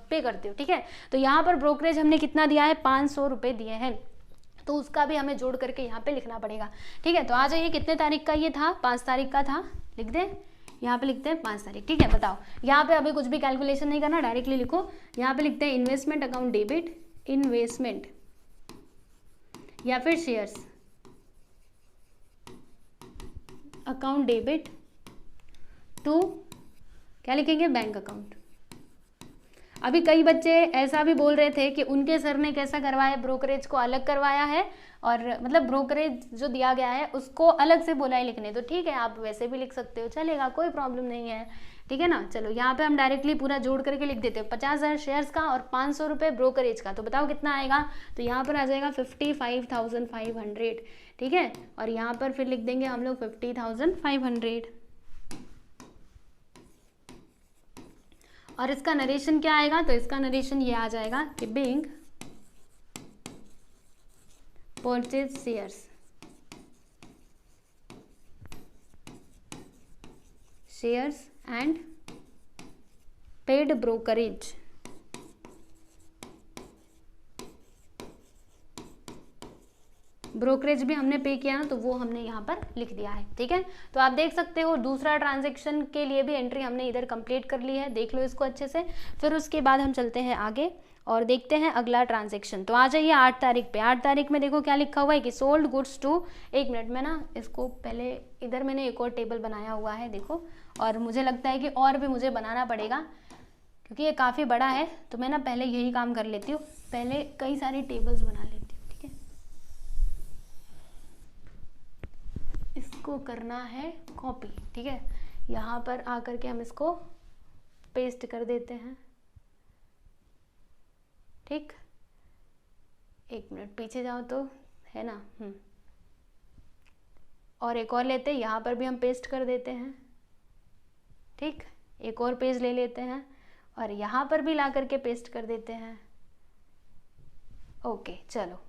Speaker 1: पे करते हो, ठीक है। तो यहाँ पर ब्रोकरेज हमने कितना दिया है, 500 रुपए दिए हैं, तो उसका भी हमें जोड़ करके यहाँ पे लिखना पड़ेगा, ठीक है। तो आ जाइए, कितने तारीख का ये था, 5 तारीख का था, लिख दें, यहाँ पे लिखते हैं 5 तारीख, ठीक है। बताओ, यहाँ पे अभी कुछ भी कैलकुलेशन नहीं करना, डायरेक्टली लिखो, यहाँ पे लिखते हैं इन्वेस्टमेंट अकाउंट डेबिट, इन्वेस्टमेंट या फिर शेयर्स अकाउंट डेबिट टू, क्या लिखेंगे, बैंक अकाउंट। अभी कई बच्चे ऐसा भी बोल रहे थे कि उनके सर ने कैसा करवाया, ब्रोकरेज को अलग करवाया है, और मतलब ब्रोकरेज जो दिया गया है उसको अलग से बोला है लिखने, तो ठीक है आप वैसे भी लिख सकते हो, चलेगा, कोई प्रॉब्लम नहीं है, ठीक है ना। चलो यहाँ पे हम डायरेक्टली पूरा जोड़ करके लिख देते हैं, 50,000 शेयर्स का और 500 रुपये ब्रोकरेज का, तो बताओ कितना आएगा, तो यहाँ पर आ जाएगा 55,500, ठीक है। और यहाँ पर फिर लिख देंगे हम लोग 50,500, और इसका नरेशन क्या आएगा, तो इसका नरेशन ये आ जाएगा कि being purchase shares and paid brokerage, brokerage भी हमने पे किया ना तो वो हमने यहाँ पर लिख दिया है, ठीक है। तो आप देख सकते हो दूसरा ट्रांजैक्शन के लिए भी एंट्री हमने इधर कंप्लीट कर ली है, देख लो इसको अच्छे से। फिर उसके बाद हम चलते हैं आगे और देखते हैं अगला ट्रांजैक्शन। तो आ जाइए 8 तारीख पे। 8 तारीख में देखो क्या लिखा हुआ है कि सोल्ड गुड्स टू, एक मिनट में ना इसको पहले, इधर मैंने एक और टेबल बनाया हुआ है देखो, और मुझे लगता है कि और भी मुझे बनाना पड़ेगा क्योंकि ये काफ़ी बड़ा है, तो मैं ना पहले यही काम कर लेती हूँ, पहले कई सारी टेबल्स बना लेती हूँ, ठीक है। इसको करना है कॉपी, ठीक है, यहाँ पर आकर के हम इसको पेस्ट कर देते हैं, ठीक। एक मिनट पीछे जाओ तो है ना, और एक और लेते हैं, यहाँ पर भी हम पेस्ट कर देते हैं, ठीक। एक और पेज ले लेते हैं और यहाँ पर भी ला करके पेस्ट कर देते हैं, ओके। चलो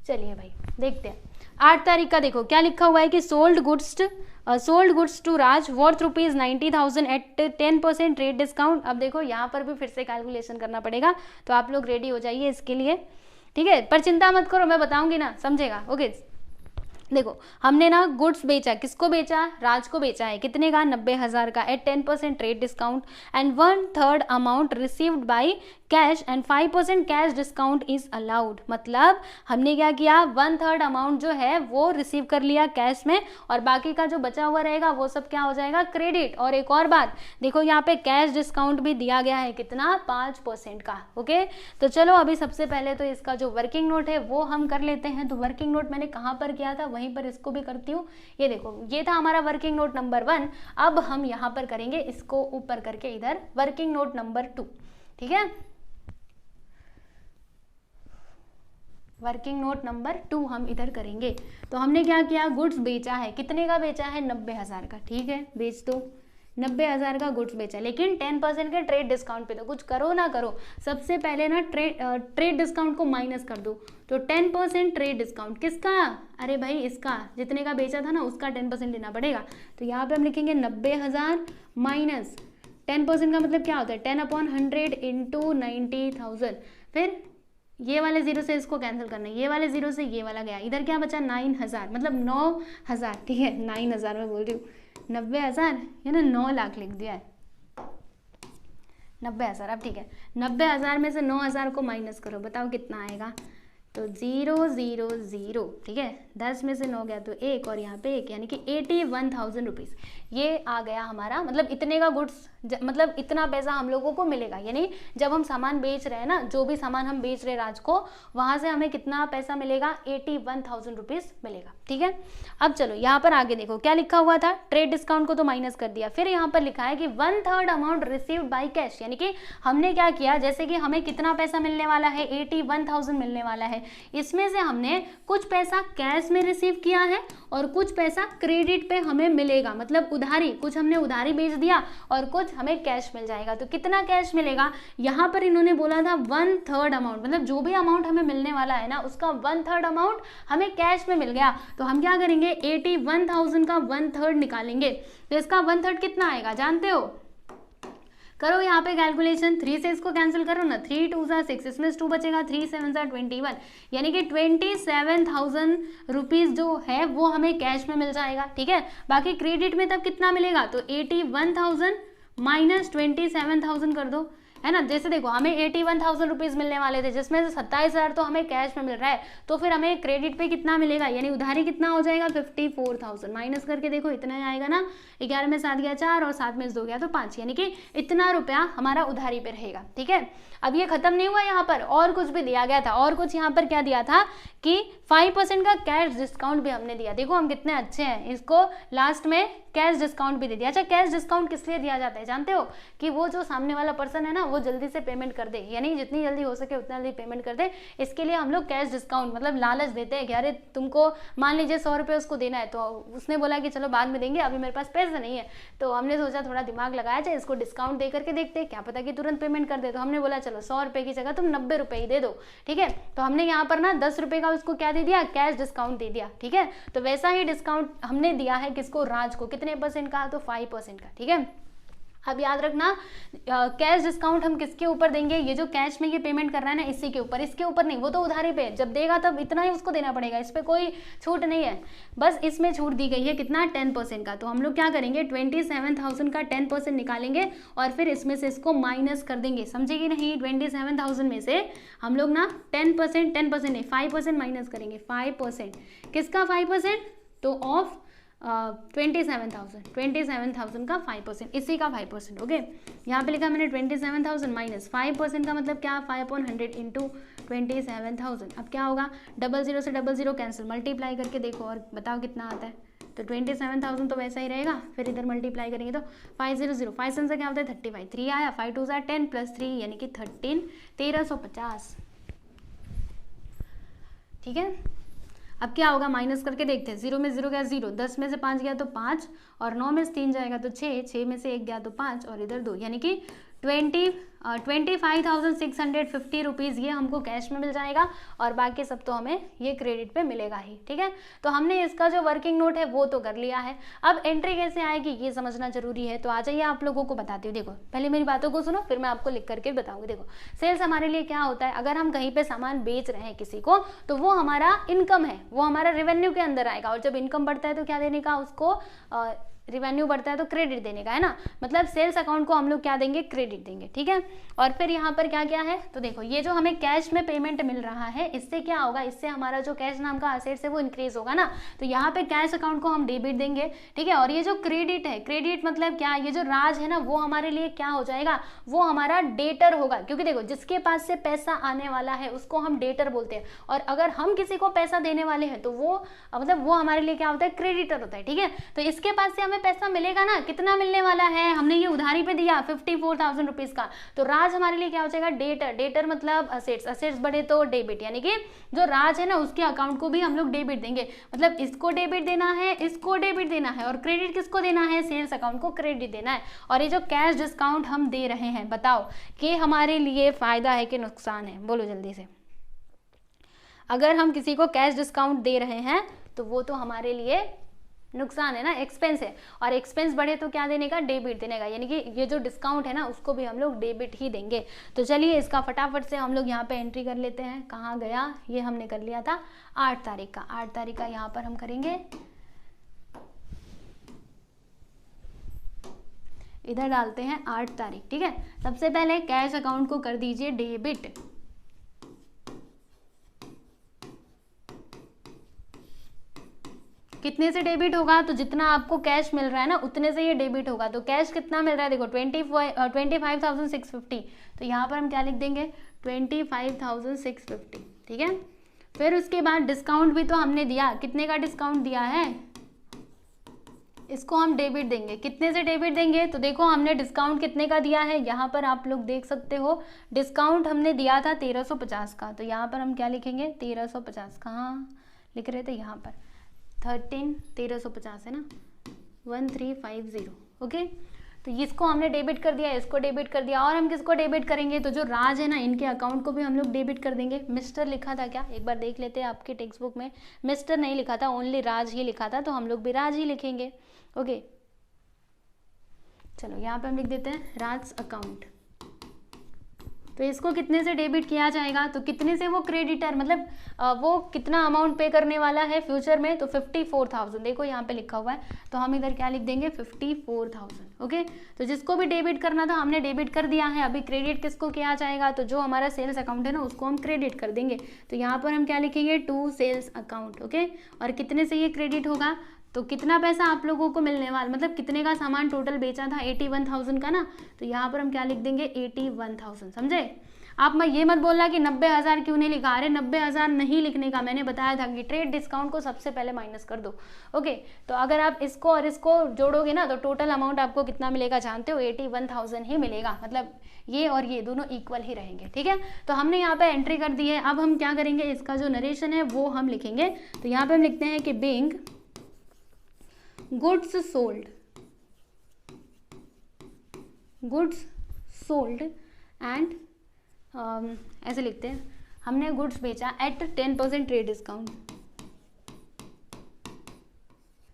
Speaker 1: चलिए भाई देखते हैं 8 तारीख का। देखो क्या लिखा हुआ है कि sold goods to Raj worth ₹90,000 at 10% rate discount. अब देखो यहाँ पर भी फिर से कैलकुलेशन करना पड़ेगा, तो आप लोग रेडी हो जाइए इसके लिए, ठीक है। पर चिंता मत करो, मैं बताऊंगी ना, समझेगा, ओके। देखो हमने ना गुड्स बेचा, किसको बेचा, राज को बेचा है, कितने का, 90,000 का at 10% rate discount and 1/3 amount received by cash and 5% cash discount is allowed. मतलब हमने क्या किया, 1/3 अमाउंट जो है वो रिसीव कर लिया कैश में, और बाकी का जो बचा हुआ रहेगा वो सब क्या हो जाएगा, क्रेडिट। और एक और बात देखो, यहाँ पे कैश डिस्काउंट भी दिया गया है, कितना, 5% का, ओके। तो चलो अभी सबसे पहले तो इसका जो वर्किंग नोट है वो हम कर लेते हैं। तो वर्किंग नोट मैंने कहाँ पर किया था, वहीं पर इसको भी करती हूँ। ये देखो ये था हमारा वर्किंग नोट नंबर 1। अब हम यहाँ पर करेंगे इसको ऊपर करके इधर वर्किंग नोट नंबर 2, ठीक है। वर्किंग नोट नंबर 2 हम इधर करेंगे। तो हमने क्या किया, गुड्स बेचा है, कितने का बेचा है, 90,000 का, ठीक है, बेच दो, 90,000 का गुड्स बेचा, लेकिन 10% के ट्रेड डिस्काउंट पे। तो कुछ करो ना करो, सबसे पहले ना ट्रेड डिस्काउंट को माइनस कर दो। तो 10% ट्रेड डिस्काउंट किसका, अरे भाई इसका, जितने का बेचा था ना उसका 10% लेना पड़ेगा। तो यहाँ पे हम लिखेंगे 90,000 माइनस 10% का मतलब क्या होता है, 10/100 इंटू 90,000। फिर ये वाले 0 से इसको कैंसिल करना है, ये वाले 0 से ये वाला गया, इधर क्या बचा, 9,000, मतलब 9,000, ठीक है, 9,000 में बोल रही हूँ, 90,000 है ना, 9 लाख लिख दिया है, 90,000। अब ठीक है, 90,000 में से 9,000 को माइनस करो, बताओ कितना आएगा, तो 0 0 0, ठीक है, 10 में से 9 गया तो 1 और यहाँ पे 1, यानी कि 81,000 रुपीज़ ये आ गया हमारा, मतलब इतने का गुड्स, मतलब इतना पैसा हम लोगों को मिलेगा। यानी जब हम सामान बेच रहे हैं ना, जो भी सामान हम बेच रहे हैं राज को, वहाँ से हमें कितना पैसा मिलेगा, 81,000 रुपीज़ मिलेगा, ठीक है। अब चलो यहाँ पर आगे देखो क्या लिखा हुआ था, ट्रेड डिस्काउंट को तो माइनस कर दिया, फिर यहाँ पर लिखा है कि 1/3 अमाउंट रिसीव्ड बाय कैश, यानी कि हमने क्या किया, जैसे कि हमें कितना पैसा मिलने वाला है, 81,000 मिलने वाला है, इसमें से हमने कुछ पैसा कैश में रिसीव किया है और कुछ पैसा क्रेडिट पे हमें मिलेगा, मतलब उधारी, कुछ हमने उधारी बेच दिया और कुछ हमें कैश मिल जाएगा। तो कितना कैश मिलेगा, यहाँ पर इन्होंने बोला था 1/3 अमाउंट, मतलब जो भी अमाउंट हमें मिलने वाला है ना, उसका 1/3 अमाउंट हमें कैश में मिल गया। तो हम क्या करेंगे, 81,000 का 1/3 निकालेंगे, तो इसका 1/3 कितना आएगा जानते हो, करो यहाँ पे कैलकुलेशन, 3 से इसको कैंसिल करो ना, 3 2 6, इसमें 2 बचेगा, 3 7 21, यानी कि 27,000 रुपीज़ जो है वो हमें कैश में मिल जाएगा, ठीक है। बाकी क्रेडिट में तब कितना मिलेगा, तो 81,000 माइनस 27,000 कर दो, है ना। जैसे देखो हमें 81,000 रुपीज़ मिलने वाले थे, जिसमें से 27,000 तो हमें कैश में मिल रहा है, तो फिर हमें क्रेडिट पे कितना मिलेगा, यानी उधारी कितना हो जाएगा, 54,000, माइनस करके देखो इतना ही आएगा ना, 11 में 7 गया 4 और 7 में 2 गया तो 5, यानी कि इतना रुपया हमारा उधारी पे रहेगा, ठीक है। अब ये खत्म नहीं हुआ, यहाँ पर और कुछ भी दिया गया था, और कुछ यहाँ पर क्या दिया था कि 5% का कैश डिस्काउंट भी हमने दिया। देखो हम कितने अच्छे हैं, इसको लास्ट में कैश डिस्काउंट भी दे दिया। अच्छा, कैश डिस्काउंट किस लिए दिया जाता है जानते हो, कि वो जो सामने वाला पर्सन है ना, वो जल्दी से पेमेंट कर दे, यानी जितनी जल्दी हो सके उतना जल्दी पेमेंट कर दे, इसके लिए हम लोग कैश डिस्काउंट, मतलब लालच देते हैं कि अरे तुमको मान लीजिए 100 रुपये उसको देना है, तो उसने बोला कि चलो बाद में देंगे, अभी मेरे पास पैसा नहीं है, तो हमने सोचा थोड़ा दिमाग लगाया जाए, इसको डिस्काउंट दे करके देखते, क्या पता कि तुरंत पेमेंट कर दे। तो हमने बोला चलो 100 रुपये की जगह तुम 90 रुपये ही दे दो, ठीक है। तो हमने यहाँ पर ना 10 रुपये का उसको क्या दे दिया, कैश डिस्काउंट दे दिया, ठीक है। तो वैसा ही डिस्काउंट हमने दिया है किसको, राज को, कितने % का, तो 5% का, ठीक है। अब याद रखना कैश डिस्काउंट हम किसके ऊपर देंगे, ये जो कैश में ये पेमेंट कर रहा है ना, इसी के ऊपर, इसके ऊपर नहीं, वो तो उधारी पे, जब देगा तब इतना ही उसको देना पड़ेगा, इस पर कोई छूट नहीं है, बस इसमें छूट दी गई है कितना, 10% का। तो हम लोग क्या करेंगे, 27,000 का 10% निकालेंगे और फिर इसमें से इसको माइनस कर देंगे, समझे कि नहीं। 27,000 में से हम लोग ना 10% नहीं 5% माइनस करेंगे, 5% किसका 5%, तो ऑफ 27,000 का 5%, इसी का 5%, ओके। यहाँ पे लिखा मैंने 27,000 माइनस 5% का मतलब क्या, 5/100 इंटू 27,000। अब क्या होगा, 00 से 00 कैंसिल, मल्टीप्लाई करके देखो और बताओ कितना आता है। तो 27,000 तो वैसा ही रहेगा, फिर इधर मल्टीप्लाई करेंगे तो 500, 5 से क्या होता है 35, 3 आया, 5 2 10 प्लस 3 यानी कि 1350, ठीक है। अब क्या होगा, माइनस करके देखते हैं, 0 में 0 गया 0, 10 में से 5 गया तो 5 और 9 में से 3 जाएगा तो 6, 6 में से 1 गया तो 5 और इधर 2, यानी कि 25,650 रुपीज़ ये हमको कैश में मिल जाएगा और बाकी सब तो हमें ये क्रेडिट पे मिलेगा ही, ठीक है। तो हमने इसका जो वर्किंग नोट है वो तो कर लिया है, अब एंट्री कैसे आएगी ये समझना जरूरी है। तो आ जाइए आप लोगों को बताती हूँ, देखो पहले मेरी बातों को सुनो फिर मैं आपको लिख करके बताऊँगी। देखो सेल्स हमारे लिए क्या होता है, अगर हम कहीं पर सामान बेच रहे हैं किसी को तो वो हमारा इनकम है, वो हमारा रेवेन्यू के अंदर आएगा, और जब इनकम बढ़ता है तो क्या देने का, उसको रिवेन्यू बढ़ता है तो क्रेडिट देने का, है ना। मतलब सेल्स अकाउंट को हम लोग क्या देंगे, क्रेडिट देंगे, ठीक है। और फिर यहाँ पर क्या क्या है, तो देखो ये जो हमें कैश में पेमेंट मिल रहा है, इससे क्या होगा, इससे हमारा जो कैश नाम का असेट्स है वो इंक्रीज होगा ना, तो यहाँ पे कैश अकाउंट को हम डेबिट देंगे, ठीक है। और ये जो क्रेडिट है, क्रेडिट मतलब क्या, ये जो राज है ना वो हमारे लिए क्या हो जाएगा, वो हमारा डेटर होगा, क्योंकि देखो जिसके पास से पैसा आने वाला है उसको हम डेटर बोलते हैं, और अगर हम किसी को पैसा देने वाले हैं तो वो मतलब वो हमारे लिए क्या होता है, क्रेडिटर होता है, ठीक है। तो इसके पास से पैसा मिलेगा ना, कितना मिलने वाला है, हमने ये उधारी पे दिया 54,000 रुपीज का, तो राज हमारे लिए क्या हो जाएगा, डेटर, डेटर मतलब असेट्स, असेट्स बढ़े तो डेबिट, यानी कि जो राज है ना उसके अकाउंट को भी हम लोग डेबिट देंगे, मतलब इसको डेबिट देना है, इसको डेबिट देना है, और क्रेडिट किसको देना है, सेल्स अकाउंट को क्रेडिट देना है। और ये जो कैश डिस्काउंट हम दे रहे हैं, बताओ कि हमारे लिए फायदा है कि नुकसान है, बोलो जल्दी से। अगर हम किसी को कैश डिस्काउंट दे रहे हैं तो वो तो हमारे लिए नुकसान है ना, एक्सपेंस है, और एक्सपेंस बढ़े तो क्या देने का, डेबिट देने का, यानी कि ये जो डिस्काउंट है ना उसको भी हम लोग डेबिट ही देंगे। तो चलिए इसका फटाफट से हम लोग यहाँ पे एंट्री कर लेते हैं, कहाँ गया, ये हमने कर लिया था 8 तारीख का, 8 तारीख का यहाँ पर हम करेंगे, इधर डालते हैं 8 तारीख, ठीक है। सबसे पहले कैश अकाउंट को कर दीजिए डेबिट, कितने से डेबिट होगा, तो जितना आपको कैश मिल रहा है ना उतने से ये डेबिट होगा। तो कैश कितना मिल रहा है, देखो 25,650, तो यहाँ पर हम क्या लिख देंगे 25,650, ठीक है। फिर उसके बाद डिस्काउंट भी तो हमने दिया, कितने का डिस्काउंट दिया है, इसको हम डेबिट देंगे। कितने से डेबिट देंगे, तो देखो हमने डिस्काउंट कितने का दिया है, यहाँ पर आप लोग देख सकते हो डिस्काउंट हमने दिया था 1350 का, तो यहाँ पर हम क्या लिखेंगे 1350, कहाँ लिख रहे थे, यहाँ पर 1350 है ना, 1350, ओके। तो इसको हमने डेबिट कर दिया, इसको डेबिट कर दिया, और हम किसको डेबिट करेंगे, तो जो राज है ना इनके अकाउंट को भी हम लोग डेबिट कर देंगे। मिस्टर लिखा था क्या, एक बार देख लेते हैं आपके टेक्स्ट बुक में, मिस्टर नहीं लिखा था, ओनली राज ही लिखा था, तो हम लोग भी राज ही लिखेंगे, ओके। चलो यहाँ पे हम लिख देते हैं राज अकाउंट। तो इसको कितने से डेबिट किया जाएगा, तो कितने से वो क्रेडिटर, मतलब वो कितना अमाउंट पे करने वाला है फ्यूचर में, तो 54,000, देखो यहाँ पे लिखा हुआ है, तो हम इधर क्या लिख देंगे 54,000, ओके। तो जिसको भी डेबिट करना था हमने डेबिट कर दिया है। अभी क्रेडिट किसको किया जाएगा, तो जो हमारा सेल्स अकाउंट है ना उसको हम क्रेडिट कर देंगे। तो यहाँ पर हम क्या लिखेंगे टू सेल्स अकाउंट, ओके। और कितने से ये क्रेडिट होगा, तो कितना पैसा आप लोगों को मिलने वाला, मतलब कितने का सामान टोटल बेचा था 81,000 का ना, तो यहाँ पर हम क्या लिख देंगे 81,000, समझे। आप मैं ये मत बोलना कि 90,000 क्यों नहीं लिखा, अरे 90,000 नहीं लिखने का, मैंने बताया था कि ट्रेड डिस्काउंट को सबसे पहले माइनस कर दो, ओके। तो अगर आप इसको और इसको जोड़ोगे ना तो टोटल अमाउंट आपको कितना मिलेगा जानते हो, 81,000 ही मिलेगा, मतलब ये और ये दोनों इक्वल ही रहेंगे, ठीक है। तो हमने यहाँ पे एंट्री कर दी है। अब हम क्या करेंगे, इसका जो नरेशन है वो हम लिखेंगे। तो यहाँ पे हम लिखते हैं कि बिंग गुड्स सोल्ड एंड ऐसे लिखते हैं, हमने गुड्स बेचा एट 10% ट्रेड डिस्काउंट।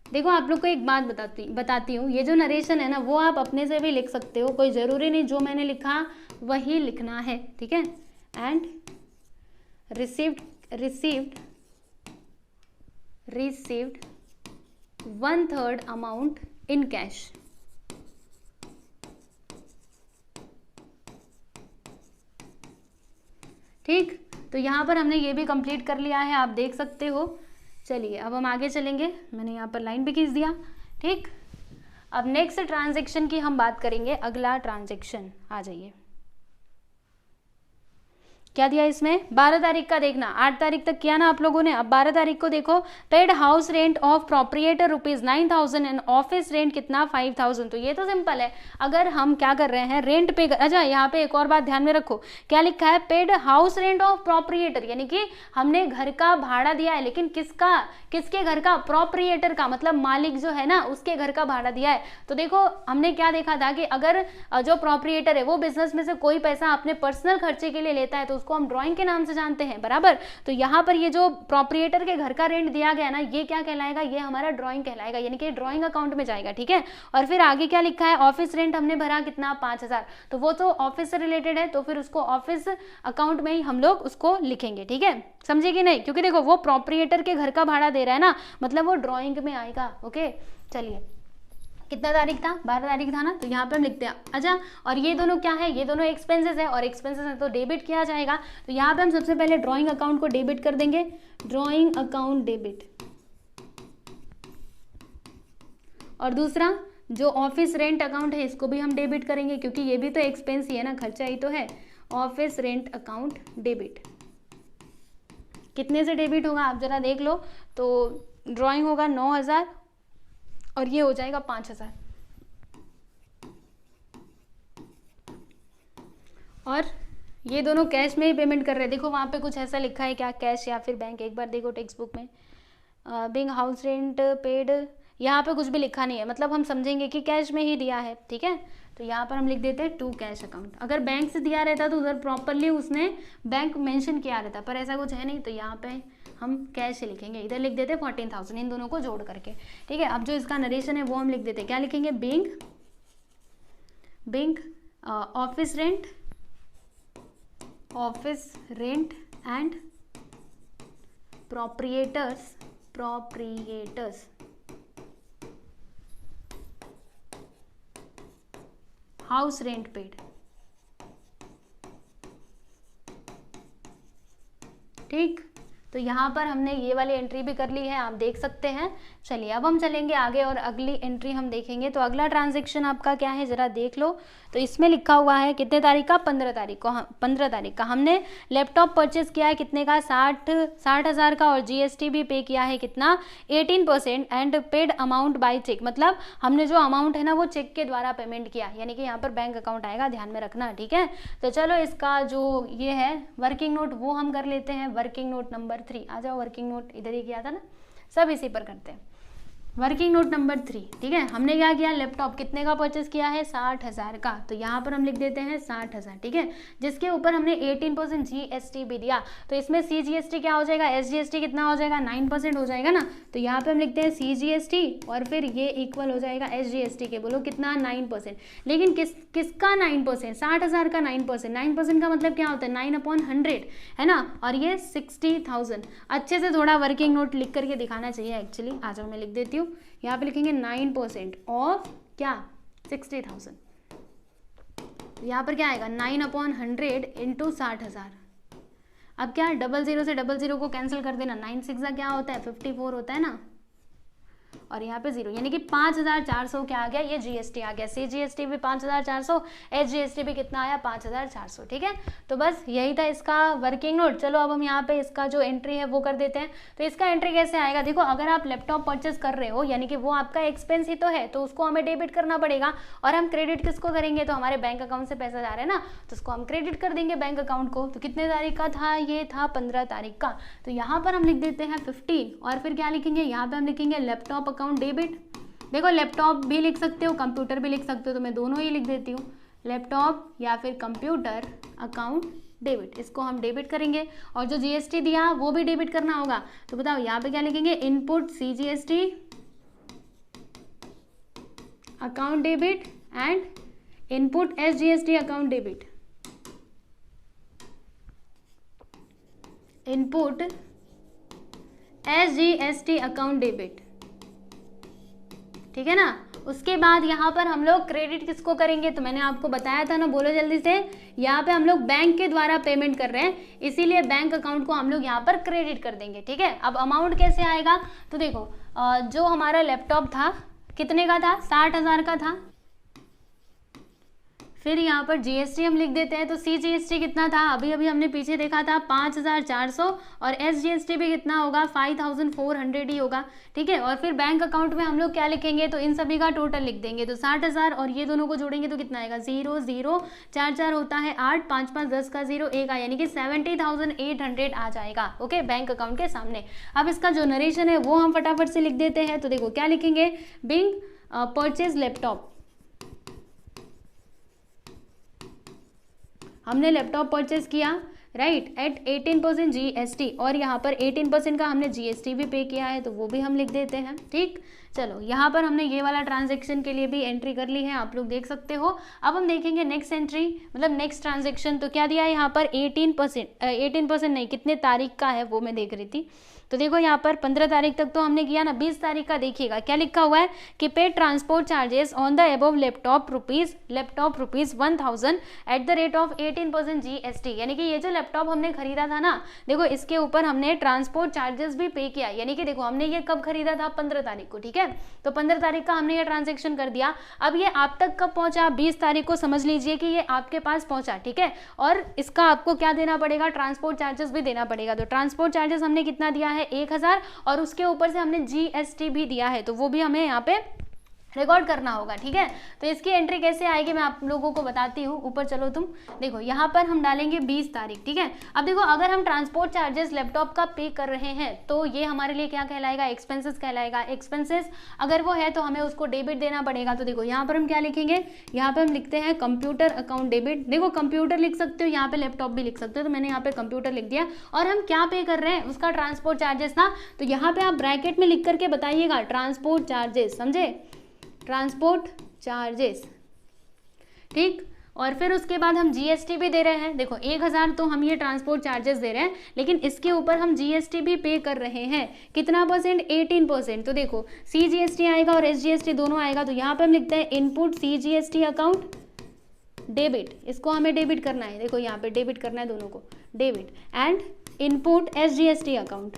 Speaker 1: देखो आप लोग को एक बात बताती हूँ, ये जो नरेशन है ना वो आप अपने से भी लिख सकते हो, कोई ज़रूरी नहीं जो मैंने लिखा वही लिखना है, ठीक है। And received 1/3 amount in cash, ठीक। तो यहाँ पर हमने ये भी कंप्लीट कर लिया है, आप देख सकते हो। चलिए अब हम आगे चलेंगे, मैंने यहाँ पर लाइन भी खींच दिया, ठीक। अब नेक्स्ट ट्रांजैक्शन की हम बात करेंगे, अगला ट्रांजैक्शन आ जाइए। क्या दिया इसमें, 12 तारीख का देखना, 8 तारीख तक किया ना आप लोगों ने, अब 12 तारीख को देखो, paid house rent of proprietor ₹9,000 and office rent कितना 5,000। तो ये तो सिंपल है, अगर हम क्या कर रहे हैं रेंट पे, अच्छा यहाँ पे एक और बात ध्यान में रखो, क्या लिखा है paid house rent of proprietor, यानी कि हमने घर का भाड़ा दिया है, लेकिन किसके घर का, प्रोप्रिएटर का, मतलब मालिक जो है ना उसके घर का भाड़ा दिया है। तो देखो हमने क्या देखा था कि अगर जो प्रोप्रिएटर है वो बिजनेस में से कोई पैसा अपने पर्सनल खर्चे के लिए लेता है तो उसको हम ड्राइंग के नाम से जानते हैं, बराबर। तो यहाँ पर ये जो प्रोप्रिएटर के घर का रेंट दिया गया ना ये क्या कहलाएगा, ये हमारा ड्राइंग कहलाएगा, यानी कि ड्राइंग अकाउंट में जाएगा, ठीक है। और फिर आगे क्या लिखा है, ऑफिस रेंट हमने भरा कितना 5,000, तो वो तो ऑफिस से रिलेटेड है, तो फिर उसको ऑफिस अकाउंट में ही हम लोग उसको लिखेंगे, ठीक है, समझे कि नहीं, क्योंकि देखो वो प्रोप्रिएटर के घर का भाड़ा दे रहा है ना, मतलब वो ड्राइंग में आएगा, ओके। चलिए कितना तारीख था, 12 तारीख था ना, तो यहाँ पे हम लिखते हैं। अच्छा और ये दोनों क्या है, ये दोनों एक्सपेंसेस है, और एक्सपेंसेस है तो डेबिट किया जाएगा। तो यहाँ पे हम सबसे पहले ड्राइंग अकाउंट को डेबिट कर देंगे, ड्राइंग अकाउंट डेबिट। और दूसरा जो ऑफिस रेंट अकाउंट है इसको भी हम डेबिट करेंगे, क्योंकि ये भी तो एक्सपेंस ही है ना, खर्चा ही तो है। ऑफिस रेंट अकाउंट डेबिट कितने से डेबिट होगा आप जरा देख लो, तो ड्राइंग होगा 9,000 और ये हो जाएगा 5,000। और ये दोनों कैश में ही पेमेंट कर रहे हैं, देखो वहाँ पे कुछ ऐसा लिखा है क्या, कैश या फिर बैंक, एक बार देखो टेक्स्ट बुक में, बिंग हाउस रेंट पेड, यहाँ पे कुछ भी लिखा नहीं है, मतलब हम समझेंगे कि कैश में ही दिया है, ठीक है। तो यहाँ पर हम लिख देते हैं टू कैश अकाउंट। अगर बैंक से दिया रहता तो उधर प्रॉपरली उसने बैंक मेंशन किया रहता, पर ऐसा कुछ है नहीं, तो यहाँ पे हम कैश ही लिखेंगे। इधर लिख देते 14,000 इन दोनों को जोड़ करके, ठीक है। अब जो इसका नरेशन है वो हम लिख देते, क्या लिखेंगे, being office rent and proprietor's house rent paid, ठीक। तो यहाँ पर हमने ये वाली एंट्री भी कर ली है, आप देख सकते हैं। चलिए अब हम चलेंगे आगे और अगली एंट्री हम देखेंगे। तो अगला ट्रांजैक्शन आपका क्या है ज़रा देख लो। तो इसमें लिखा हुआ है कितने तारीख का, 15 तारीख को। 15 तारीख का हमने लैपटॉप परचेज किया है कितने का, 60,000 का, और जीएसटी भी पे किया है कितना, 18%, and paid amount by cheque. मतलब हमने जो अमाउंट है ना वो चेक के द्वारा पेमेंट किया, यानी कि यहाँ पर बैंक अकाउंट आएगा, ध्यान में रखना, ठीक है। तो चलो इसका जो ये है वर्किंग नोट वो हम कर लेते हैं। वर्किंग नोट नंबर 3, आ जाओ, वर्किंग नोट इधर ही किया था ना, सब इसी पर करते हैं। वर्किंग नोट नंबर 3, ठीक है। हमने क्या किया, लैपटॉप कितने का परचेस किया है, 60,000 का। तो यहाँ पर हम लिख देते हैं 60,000, ठीक है, जिसके ऊपर हमने 18% जीएसटी भी दिया। तो इसमें सीजीएसटी क्या हो जाएगा, एसजीएसटी कितना हो जाएगा, 9% हो जाएगा ना। तो यहाँ पे हम लिखते हैं सीजीएसटी और फिर ये इक्वल हो जाएगा एसजीएसटी के, बोलो कितना, 9%। लेकिन किसका 9%, 60,000 का 9%। 9% का मतलब क्या होता है, 9/100 है ना, और ये 60,000। अच्छे से थोड़ा वर्किंग नोट लिख करके दिखाना चाहिए एक्चुअली। आ जाओ मैं लिख देती हूँ, यहाँ पे लिखेंगे 9% ऑफ क्या, 60,000। यहाँ पर क्या आएगा, 9/100 इंटू 60,000। अब क्या, 00 से 00 को कैंसिल कर देना, 9 6 क्या होता है, 54 होता है ना, और यहाँ पे 0, यानी कि 5,400 क्या आ गया, ये जीएसटी आ गया। सीजीएसटी भी 5,400, एसजीएसटी भी कितना आया, 5,400, ठीक है। तो बस यही था इसका वर्किंग नोट। चलो अब हम यहाँ पे इसका जो एंट्री है वो कर देते हैं। तो इसका एंट्री कैसे आएगा, देखो अगर आप लैपटॉप परचेस कर रहे हो, यानी कि वो आपका एक्सपेंस ही तो है, तो उसको हमें डेबिट करना पड़ेगा। और हम क्रेडिट किसको करेंगे, तो हमारे बैंक अकाउंट से पैसा जा रहा है ना, तो उसको हम क्रेडिट कर देंगे बैंक अकाउंट को। तो कितने तारीख का था, ये था 15 तारीख का। तो यहाँ पर हम लिख देते हैं 15, और फिर क्या लिखेंगे, यहाँ पे हम लिखेंगे लैपटॉप अकाउंट डेबिट। देखो लैपटॉप भी लिख सकते हो, कंप्यूटर भी लिख सकते हो, तो मैं दोनों ही लिख देती हूँ, लैपटॉप या फिर कंप्यूटर अकाउंट डेबिट, इसको हम डेबिट करेंगे। और जो जीएसटी दिया वो भी डेबिट करना होगा। तो बताओ यहाँ पे क्या लिखेंगे, input CGST account debit and input SGST account debit. Input SGST account debit, ठीक है ना। उसके बाद यहाँ पर हम लोग क्रेडिट किसको करेंगे, तो मैंने आपको बताया था ना, बोलो जल्दी से। यहाँ पे हम लोग बैंक के द्वारा पेमेंट कर रहे हैं, इसीलिए बैंक अकाउंट को हम लोग यहाँ पर क्रेडिट कर देंगे, ठीक है। अब अमाउंट कैसे आएगा, तो देखो जो हमारा लैपटॉप था कितने का था, 60,000 का था। फिर यहाँ पर जीएसटी हम लिख देते हैं। तो सीजीएसटी कितना था, अभी अभी हमने पीछे देखा था 5,400, और एसजीएसटी भी कितना होगा, 5,400 ही होगा, ठीक है। और फिर बैंक अकाउंट में हम लोग क्या लिखेंगे, तो इन सभी का टोटल लिख देंगे। तो 60,000 और ये दोनों को जोड़ेंगे तो कितना आएगा, 0 0 4 4 होता है 8, 5 5 10 का 0 1 यानी कि 70,800 आ जाएगा, ओके, बैंक अकाउंट के सामने। अब इसका जो नरेशन है वो हम फटाफट से लिख देते हैं। तो देखो क्या लिखेंगे, बिंग परचेज लैपटॉप, हमने लैपटॉप परचेज किया, राइट, एट 18% जीएसटी, और यहाँ पर 18% का हमने जीएसटी भी पे किया है, तो वो भी हम लिख देते हैं, ठीक। चलो यहाँ पर हमने ये वाला ट्रांजैक्शन के लिए भी एंट्री कर ली है, आप लोग देख सकते हो। अब हम देखेंगे नेक्स्ट एंट्री, मतलब नेक्स्ट ट्रांजैक्शन। तो क्या दिया है यहाँ पर, 18% नहीं, कितने तारीख का है वो मैं देख रही थी। तो देखो यहाँ पर 15 तारीख तक तो हमने किया ना, 20 तारीख का देखिएगा क्या लिखा हुआ है कि पे transport charges on the above laptop rupees 1,000 eight the rate of 18% GST. यानी कि ये जो लैपटॉप हमने खरीदा था ना, देखो इसके ऊपर हमने ट्रांसपोर्ट चार्जेस भी पे किया। यानी कि देखो हमने ये कब खरीदा था, 15 तारीख को, ठीक है। तो 15 तारीख का हमने ये ट्रांजेक्शन कर दिया। अब ये आप तक कब पहुंचा, 20 तारीख को समझ लीजिए कि ये आपके पास पहुंचा, ठीक है। और इसका आपको क्या देना पड़ेगा, ट्रांसपोर्ट चार्जेस भी देना पड़ेगा। तो ट्रांसपोर्ट चार्जेस हमने कितना दिया है, 1,000, और उसके ऊपर से हमने जीएसटी भी दिया है, तो वो भी हमें यहाँ पे रिकॉर्ड करना होगा, ठीक है। तो इसकी एंट्री कैसे आएगी मैं आप लोगों को बताती हूँ। ऊपर चलो तुम, देखो यहाँ पर हम डालेंगे 20 तारीख, ठीक है। अब देखो अगर हम ट्रांसपोर्ट चार्जेस लैपटॉप का पे कर रहे हैं तो ये हमारे लिए क्या कहलाएगा, एक्सपेंसेस कहलाएगा। एक्सपेंसेस अगर वो है तो हमें उसको डेबिट देना पड़ेगा। तो देखो यहाँ पर हम क्या लिखेंगे, यहाँ पर हम लिखते हैं कंप्यूटर अकाउंट डेबिट। देखो कंप्यूटर लिख सकते हो, यहाँ पे लैपटॉप भी लिख सकते हो, तो मैंने यहाँ पे कंप्यूटर लिख दिया। और हम क्या पे कर रहे हैं, उसका ट्रांसपोर्ट चार्जेस ना, तो यहाँ पे आप ब्रैकेट में लिख करके बताइएगा ट्रांसपोर्ट चार्जेस, समझे, ट्रांसपोर्ट चार्जेस, ठीक। और फिर उसके बाद हम जीएसटी भी दे रहे हैं। देखो 1,000 तो हम ये ट्रांसपोर्ट चार्जेस दे रहे हैं, लेकिन इसके ऊपर हम जीएसटी भी पे कर रहे हैं। कितना परसेंट, 18%। तो देखो सीजीएसटी आएगा और एसजीएसटी दोनों आएगा। तो यहाँ पर हम लिखते हैं इनपुट सीजीएसटी अकाउंट डेबिट, इसको हमें डेबिट करना है। देखो यहाँ पे डेबिट करना है दोनों को, debit and input SGST account,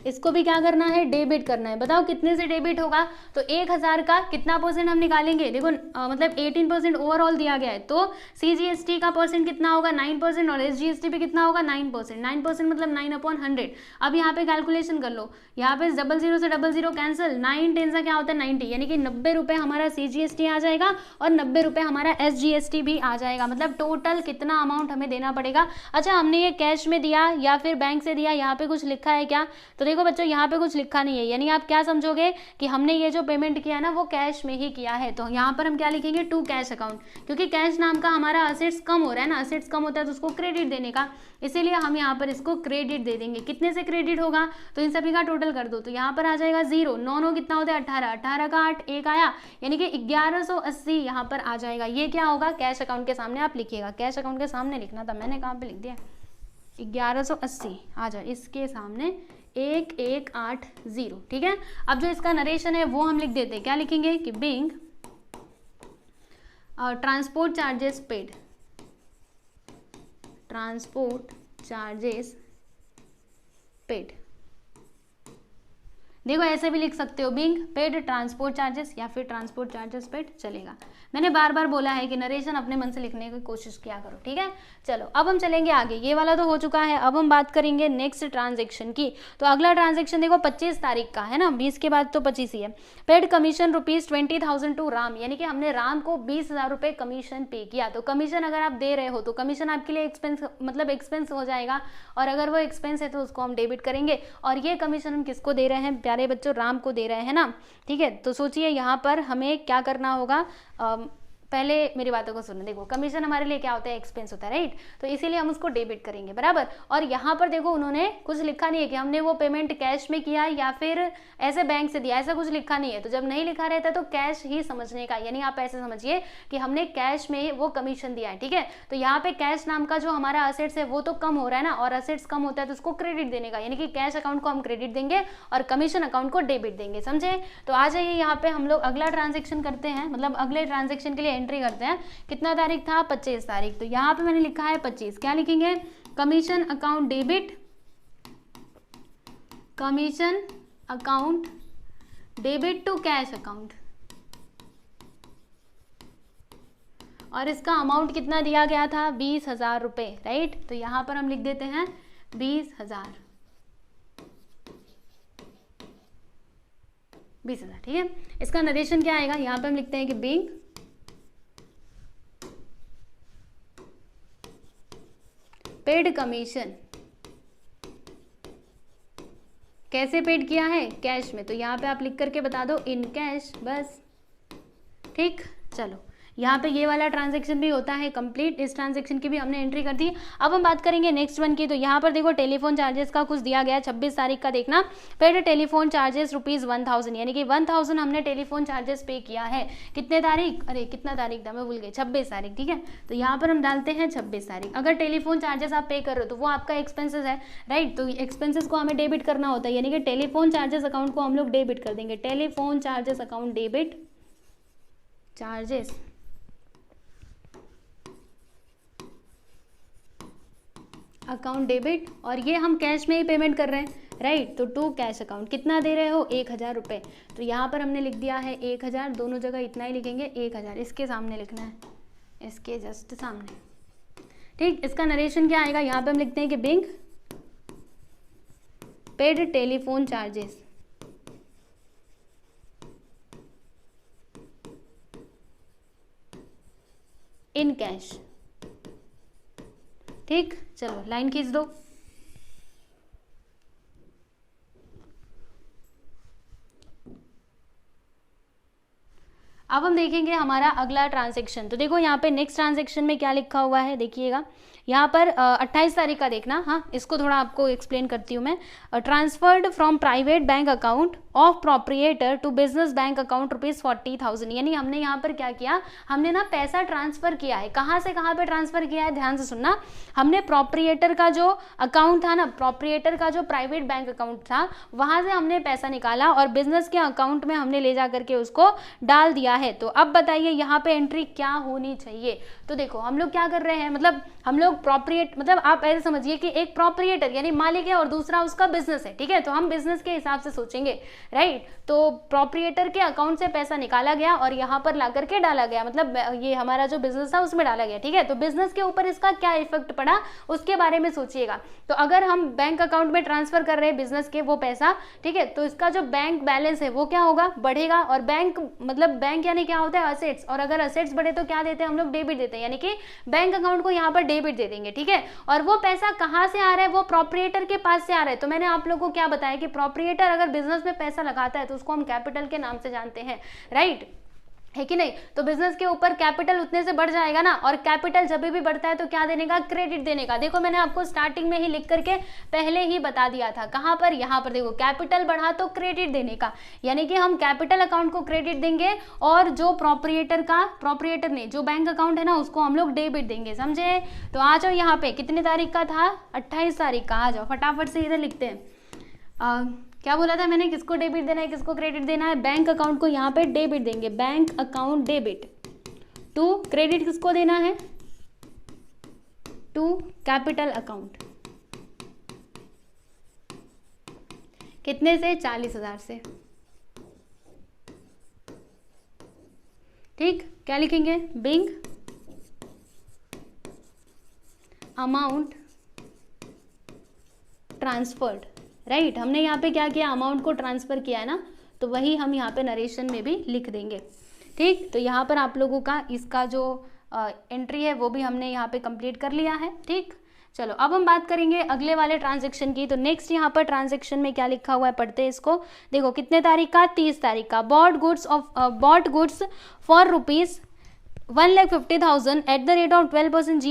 Speaker 1: इसको भी क्या करना है, डेबिट करना है। बताओ कितने से डेबिट होगा, तो 1000 का कितना परसेंट हम निकालेंगे, देखो मतलब 18% ओवरऑल दिया गया है, तो CGST का परसेंट कितना होगा 9% और SGST पे कितना होगा 9%, 9% मतलब 9/100। अब यहाँ पे कैलकुलेशन कर लो, यहाँ पे 00 से 00 कैंसिल, 9 10 का क्या होता है 90, यानी कि 90 रुपये हमारा CGST आ जाएगा और 90 रुपये हमारा SGST भी आ जाएगा। मतलब टोटल कितना अमाउंट हमें देना पड़ेगा। अच्छा हमने ये कैश में दिया या फिर बैंक से दिया, यहाँ पे कुछ लिखा है क्या, तो देखो बच्चों यहाँ पे कुछ लिखा नहीं है, यानी आप क्या समझोगे कि हमने ये जो पेमेंट किया है ना वो कैश में ही किया है। तो यहाँ पर हम क्या लिखेंगे, टू कैश अकाउंट, क्योंकि कैश नाम का हमारा असेट्स कम हो रहा है ना, असेट्स कम होता है तो उसको क्रेडिट देने का, इसीलिए हम यहाँ पर इसको क्रेडिट दे देंगे। कितने से क्रेडिट होगा, तो इन सभी का टोटल कर दो, तो यहाँ पर आ जाएगा 0, 9 9 कितना होता है 18, 18 का 8 1 आया, यानी कि 1180 यहाँ पर आ जाएगा। ये क्या होगा, कैश अकाउंट के सामने आप लिखिएगा, कैश अकाउंट के सामने लिखना था, मैंने कहाँ पे लिख दिया, 1180 आ जाए, इसके सामने 1180, ठीक है। अब जो इसका नरेशन है वो हम लिख देते हैं, क्या लिखेंगे कि being transport charges paid, transport charges paid, देखो ऐसे भी लिख सकते हो, बिंग पेड ट्रांसपोर्ट चार्जेस या फिर ट्रांसपोर्ट चार्जेस पेड, चलेगा। मैंने बार बार बोला है कि नरेशन अपने मन से लिखने की कोशिश किया करो, ठीक है। चलो अब हम चलेंगे आगे, ये वाला तो हो चुका है, अब हम बात करेंगे नेक्स्ट ट्रांजेक्शन की। तो अगला ट्रांजेक्शन देखो 25 तारीख का है ना, 20 के बाद तो 25 ही है। पेड कमीशन ₹20,000 टू राम, यानी कि हमने राम को 20,000 रुपये कमीशन पे किया। तो कमीशन अगर आप दे रहे हो तो कमीशन आपके लिए एक्सपेंस मतलब एक्सपेंस हो जाएगा, और अगर वो एक्सपेंस है तो उसको हम डेबिट करेंगे। और ये कमीशन हम किसको दे रहे हैं, प्यारे बच्चों राम को दे रहे हैं ना, ठीक है। तो सोचिए यहाँ पर हमें क्या करना होगा, पहले मेरी बातों को सुनो, देखो कमीशन हमारे लिए क्या होता है, एक्सपेंस होता है, राइट, तो इसीलिए हम उसको डेबिट करेंगे, बराबर। और यहाँ पर देखो उन्होंने कुछ लिखा नहीं है कि हमने वो पेमेंट कैश में किया या फिर ऐसे बैंक से दिया, ऐसा कुछ लिखा नहीं है। तो जब नहीं लिखा रहता तो कैश ही समझने का, यानी आप ऐसे समझिए कि हमने कैश में वो कमीशन दिया है, ठीक है। तो यहाँ पे कैश नाम का जो हमारा असेट्स है वो तो कम हो रहा है ना, और असेट्स कम होता है तो उसको क्रेडिट देने का, यानी कि कैश अकाउंट को हम क्रेडिट देंगे और कमीशन अकाउंट को डेबिट देंगे, समझे। तो आ जाइए यहाँ पे हम लोग अगला ट्रांजेक्शन करते हैं, मतलब अगले ट्रांजेक्शन के लिए एंट्री करते हैं। कितना तारीख था, 25 तारीख, तो यहाँ पे मैंने लिखा है 25, क्या लिखेंगे, commission account debit, commission account debit to cash account, और इसका अमाउंट कितना दिया गया था 20,000 रुपये, राइट। तो यहाँ पर हम लिख देते हैं 20,000, 20,000, ठीक है। इसका नरेशन क्या आएगा, यहाँ पे हम लिखते हैं कि बिंग पेड कमीशन, कैसे पेड किया है, कैश में, तो यहाँ पे आप लिख करके बता दो इन कैश, बस, ठीक। चलो यहाँ पे ये वाला ट्रांजैक्शन भी होता है कंप्लीट, इस ट्रांजैक्शन की भी हमने एंट्री कर दी। अब हम बात करेंगे नेक्स्ट वन की। तो यहाँ पर देखो टेलीफोन चार्जेस का कुछ दिया गया है, 26 तारीख का देखना, पेड टेलीफोन चार्जेस ₹1,000, यानी कि 1,000 हमने टेलीफोन चार्जेस पे किया है। कितने तारीख, अरे कितना तारीख था मैं भूल गई, 26 तारीख, ठीक है। तो यहाँ पर हम डालते हैं 26 तारीख। अगर टेलीफोन चार्जेस आप पे कर रहे हो तो वो आपका एक्सपेंसेस है, राइट, तो एक्सपेंसेस को हमें डेबिट करना होता है, यानी कि टेलीफोन चार्जेस अकाउंट को हम लोग डेबिट कर देंगे, telephone charges account debit, charges account debit, और ये हम कैश में ही पेमेंट कर रहे हैं, राइट। तो टू कैश अकाउंट, कितना दे रहे हो 1,000 रुपये, तो यहाँ पर हमने लिख दिया है 1,000, दोनों जगह इतना ही लिखेंगे 1,000, इसके सामने लिखना है, इसके जस्ट सामने, ठीक। इसका नरेशन क्या आएगा, यहाँ पे हम लिखते हैं कि being paid telephone charges in cash, ठीक। चलो लाइन खींच दो। अब हम देखेंगे हमारा अगला ट्रांजैक्शन। तो देखो यहाँ पे नेक्स्ट ट्रांजैक्शन में क्या लिखा हुआ है, देखिएगा यहाँ पर 28 तारीख का देखना, हाँ इसको थोड़ा आपको एक्सप्लेन करती हूँ मैं। Transferred from private bank account of proprietor to business bank account ₹40,000, यानी हमने यहाँ पर क्या किया, हमने ना पैसा ट्रांसफर किया है, कहाँ से कहाँ पे ट्रांसफर किया है, ध्यान से सुनना। हमने प्रोप्रिएटर का जो अकाउंट था ना, प्रोप्रिएटर का जो प्राइवेट बैंक अकाउंट था वहाँ से हमने पैसा निकाला और बिजनेस के अकाउंट में हमने ले जा करके उसको डाल दिया है। तो अब बताइए यहाँ पे एंट्री क्या होनी चाहिए। तो देखो हम लोग क्या कर रहे हैं, मतलब हम लोग प्रोप्रिएट, मतलब आप ऐसे समझिए कि एक प्रोप्रिएटर यानी मालिक है और दूसरा उसका बिजनेस है, ठीक है। तो हम बिजनेस के हिसाब से सोचेंगे, राइट। तो प्रोप्रिएटर के अकाउंट से पैसा निकाला गया और यहाँ पर ला करके डाला गया, मतलब ये हमारा जो बिजनेस था उसमें डाला गया, ठीक है। तो बिजनेस के ऊपर इसका क्या इफेक्ट पड़ा उसके बारे में सोचिएगा। तो अगर हम बैंक अकाउंट में ट्रांसफर कर रहे हैं बिजनेस के वो पैसा, ठीक है, तो इसका जो बैंक बैलेंस है वो क्या होगा, बढ़ेगा। और बैंक मतलब बैंक यानी क्या होता है, असेट्स, और अगर असेट्स बढ़े तो क्या देते हैं हम लोग, डेबिट देते हैं, यानी कि बैंक अकाउंट को यहाँ पर डेबिट दे देंगे, ठीक है। और वो पैसा कहाँ से आ रहा है, वो प्रोप्रिएटर के पास से आ रहा है। तो मैंने आप लोगों को क्या बताया कि प्रोप्रिएटर अगर बिजनेस में पैसा लगाता है तो उसको हम कैपिटल के नाम से जानते हैं, राइट, है कि नहीं। तो बिजनेस के ऊपर कैपिटल उतने से बढ़ जाएगा ना, और कैपिटल जब भी बढ़ता है तो क्या देने का, क्रेडिट देने का। देखो मैंने आपको स्टार्टिंग में ही लिख करके पहले ही बता दिया था, कहां पर, यहाँ पर देखो, कैपिटल बढ़ा तो क्रेडिट देने का, यानी कि हम कैपिटल अकाउंट को क्रेडिट देंगे और जो प्रोप्रिएटर ने जो बैंक अकाउंट है ना उसको हम लोग डेबिट देंगे, समझे। तो आ जाओ यहाँ पे, कितनी तारीख का था, 28 तारीख का। आ जाओ फटाफट से इधर लिखते हैं। क्या बोला था मैंने, किसको डेबिट देना है, किसको क्रेडिट देना है, बैंक अकाउंट को यहाँ पे डेबिट देंगे, bank account debit to, credit किसको देना है, टू कैपिटल अकाउंट। कितने से, 40,000 से, ठीक। क्या लिखेंगे, बिंग अमाउंट ट्रांसफर्ड, राइट। हमने यहाँ पे क्या किया, अमाउंट को ट्रांसफर किया है ना, तो वही हम यहाँ पे नरेशन में भी लिख देंगे, ठीक। तो यहाँ पर आप लोगों का इसका जो एंट्री है वो भी हमने यहाँ पे कंप्लीट कर लिया है, ठीक। चलो अब हम बात करेंगे अगले वाले ट्रांजैक्शन की। तो नेक्स्ट यहाँ पर ट्रांजैक्शन में क्या लिखा हुआ है, पढ़ते हैं इसको। देखो कितने तारीख का, 30 तारीख का। Bought goods for ₹1,50,000 at the rate of 12%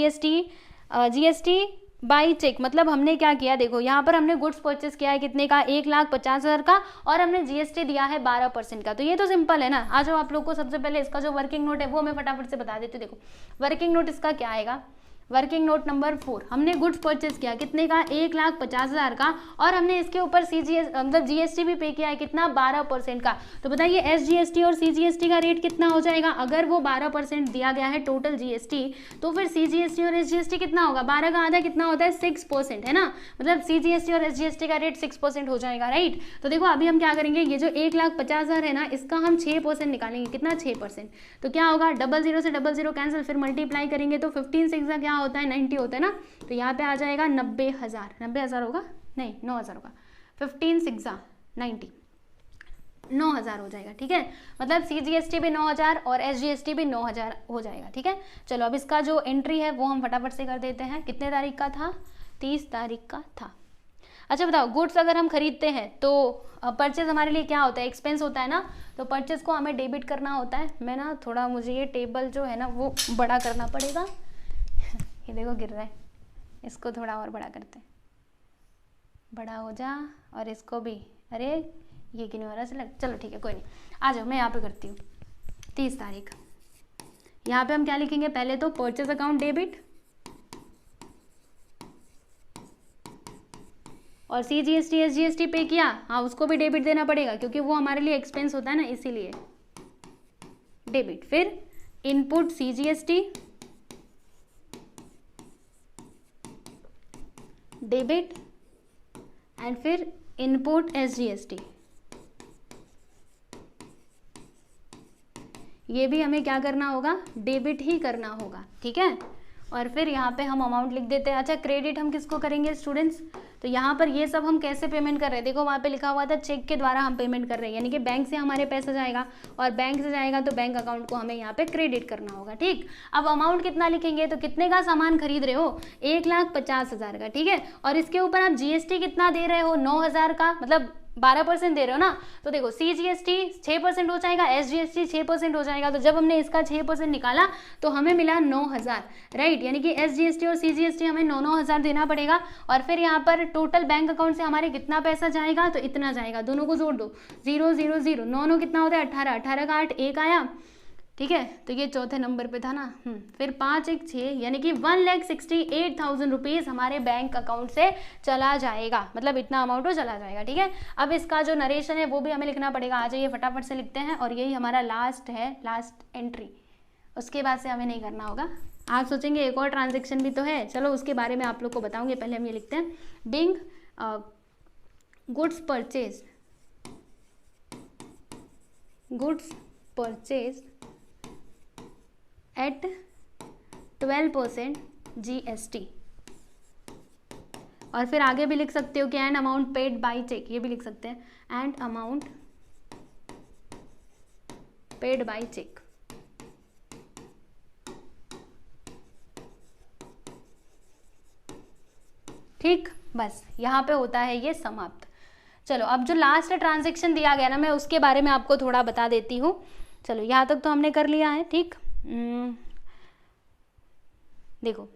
Speaker 1: GST by cheque. मतलब हमने क्या किया, देखो यहाँ पर हमने गुड्स परचेस किया है कितने का, 1,50,000 का, और हमने GST दिया है 12% का। तो ये तो सिंपल है ना। आ जाओ आप लोग को सबसे पहले इसका जो वर्किंग नोट है वो मैं फटाफट से बता देती हूँ। देखो वर्किंग नोट इसका क्या आएगा, वर्किंग नोट नंबर 4, हमने गुड्स परचेज किया कितने का, 1,50,000 का, और हमने इसके ऊपर मतलब GST भी पे किया है कितना, 12% का। तो बताइए SGST और CGST का रेट कितना हो जाएगा। अगर वो 12% दिया गया है टोटल GST, तो फिर CGST और SGST कितना होगा, 12 का आधा कितना होता है, 6% है ना। मतलब CGST और SGST का रेट 6% हो जाएगा, राइट। तो देखो अभी हम क्या करेंगे, ये जो 1,50,000 है ना, इसका हम 6% निकालेंगे, कितना, 6%। तो क्या होगा, 00 से 00 कैंसिल, फिर मल्टीप्लाई करेंगे तो 15 6 का क्या होता है, 90 होता है ना। तो यहाँ पे आ जाएगा 90,000, 90,000 होगा, नहीं 9,000 होगा, 15 6 90, 9,000 हो जाएगा, ठीक है। मतलब CGST भी 9,000 और SGST भी 9,000 हो जाएगा, ठीक है। चलो अब इसका जो एंट्री है वो हम फटाफट से कर देते हैं। कितने तारीख का था, 30 तारीख का था। अच्छा बताओ, गुड्स अगर हम खरीदते हैं तो परचेज हमारे लिए क्या होता है, एक्सपेंस होता है ना। तो परचेज को हमें डेबिट करना होता है। मैं ना थोड़ा, मुझे ये टेबल जो है ना वो बड़ा करना पड़ेगा। ये देखो गिर रहा है, इसको थोड़ा और बड़ा करते हैं, बड़ा हो जा। और इसको भी, अरे ये क्यों हो रहा है, चलो ठीक है कोई नहीं। आ जाओ मैं यहाँ पे करती हूँ। 30 तारीख, यहाँ पे हम क्या लिखेंगे, पहले तो परचेज अकाउंट डेबिट, और CGST SGST पे किया, हाँ उसको भी डेबिट देना पड़ेगा क्योंकि वो हमारे लिए एक्सपेंस होता है ना, इसीलिए डेबिट। फिर इनपुट CGST डेबिट, एंड फिर इनपुट SGST, ये भी हमें क्या करना होगा, डेबिट ही करना होगा, ठीक है। और फिर यहाँ पे हम अमाउंट लिख देते हैं। अच्छा क्रेडिट हम किसको करेंगे स्टूडेंट्स, तो यहाँ पर ये सब हम कैसे पेमेंट कर रहे हैं, देखो वहाँ पे लिखा हुआ था चेक के द्वारा हम पेमेंट कर रहे हैं, यानी कि बैंक से हमारे पैसा जाएगा और बैंक से जाएगा तो बैंक अकाउंट को हमें यहाँ पे क्रेडिट करना होगा, ठीक। अब अमाउंट कितना लिखेंगे, तो कितने का सामान खरीद रहे हो, 1,50,000 का, ठीक है। और इसके ऊपर आप GST कितना दे रहे हो, 9,000 का, मतलब 12% दे रहे हो ना। तो देखो CGST 6% हो जाएगा, SGST 6% हो जाएगा। तो जब हमने इसका 6% निकाला तो हमें मिला 9,000, राइट। यानी कि SGST और CGST हमें 9,000 देना पड़ेगा। और फिर यहाँ पर टोटल बैंक अकाउंट से हमारे कितना पैसा जाएगा, तो इतना जाएगा। दोनों को जोड़ दो, 0 0 0, 9 9 कितना होता है, 18, 18 का 8, 1 आया, ठीक है, तो ये चौथे नंबर पे था ना। फिर 5 1 6 यानी कि 1,68,000 रुपीज़ हमारे बैंक अकाउंट से चला जाएगा, मतलब इतना अमाउंट वो चला जाएगा। ठीक है, अब इसका जो नरेशन है वो भी हमें लिखना पड़ेगा। आ जाइए फटाफट से लिखते हैं, और यही हमारा लास्ट है, लास्ट एंट्री। उसके बाद से हमें नहीं करना होगा। आप सोचेंगे एक और ट्रांजेक्शन भी तो है, चलो उसके बारे में आप लोग को बताऊंगे, पहले हम ये लिखते हैं। Being goods purchase at 12% GST, और फिर आगे भी लिख सकते हो कि and amount paid by cheque, ये भी लिख सकते हैं, and amount paid by cheque. ठीक, बस यहाँ पे होता है ये समाप्त। चलो अब जो लास्ट ट्रांजैक्शन दिया गया ना, मैं उसके बारे में आपको थोड़ा बता देती हूँ। चलो यहाँ तक तो हमने कर लिया है। ठीक, देखो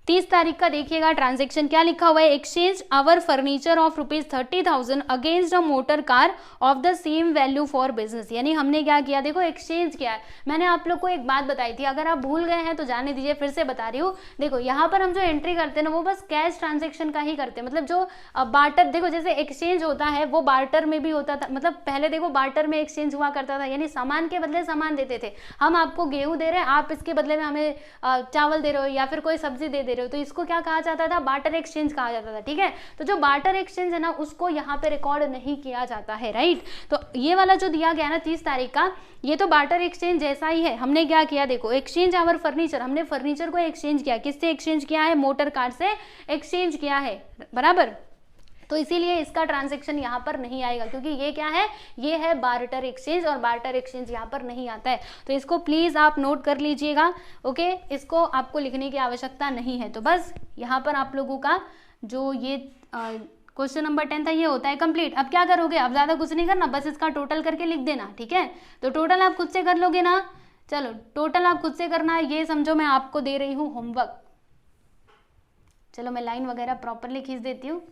Speaker 1: 30 तारीख का देखिएगा ट्रांजैक्शन क्या लिखा हुआ है। Exchange our furniture of ₹30,000 against a motor car of the same value for business. यानी हमने क्या किया, देखो एक्सचेंज किया है। मैंने आप लोग को एक बात बताई थी, अगर आप भूल गए हैं तो जाने दीजिए, फिर से बता रही हूँ। देखो यहाँ पर हम जो एंट्री करते हैं ना, वो बस कैश ट्रांजेक्शन का ही करते हैं। मतलब जो बार्टर, देखो जैसे एक्सचेंज होता है वो बार्टर में भी होता था। मतलब पहले देखो बार्टर में एक्सचेंज हुआ करता था, यानी सामान के बदले सामान देते थे। हम आपको गेहूँ दे रहे हैं, आप इसके बदले में हमें चावल दे रहे हो या फिर कोई सब्जी दे रहे हो, तो इसको क्या कहा जाता था, बार्टर एक्सचेंज कहा जाता था। ठीक है, तो जो बार्टर एक्सचेंज है ना, उसको यहाँ पे रिकॉर्ड नहीं किया जाता है, राइट। तो ये वाला जो दिया गया ना 30 तारीख का, ये तो बार्टर एक्सचेंज जैसा ही है। हमने क्या किया, देखो एक्सचेंज आवर फर्नीचर, हमने फर्नीचर को एक्सचेंज किया। किससे एक्सचेंज किया है, मोटर कार से एक्सचेंज किया है, बराबर। तो इसीलिए इसका ट्रांजैक्शन यहाँ पर नहीं आएगा, क्योंकि ये क्या है, ये है बार्टर एक्सचेंज, और बार्टर एक्सचेंज यहाँ पर नहीं आता है। तो इसको प्लीज़ आप नोट कर लीजिएगा, ओके। इसको आपको लिखने की आवश्यकता नहीं है। तो बस यहाँ पर आप लोगों का जो ये क्वेश्चन नंबर 10 था, ये होता है कंप्लीट। अब क्या करोगे, अब ज़्यादा कुछ नहीं करना, बस इसका टोटल करके लिख देना। ठीक है, तो टोटल आप खुद से कर लोगे ना। चलो टोटल आप खुद से करना है, ये समझो मैं आपको दे रही हूँ होमवर्क। चलो मैं लाइन वगैरह प्रॉपरली खींच देती हूँ,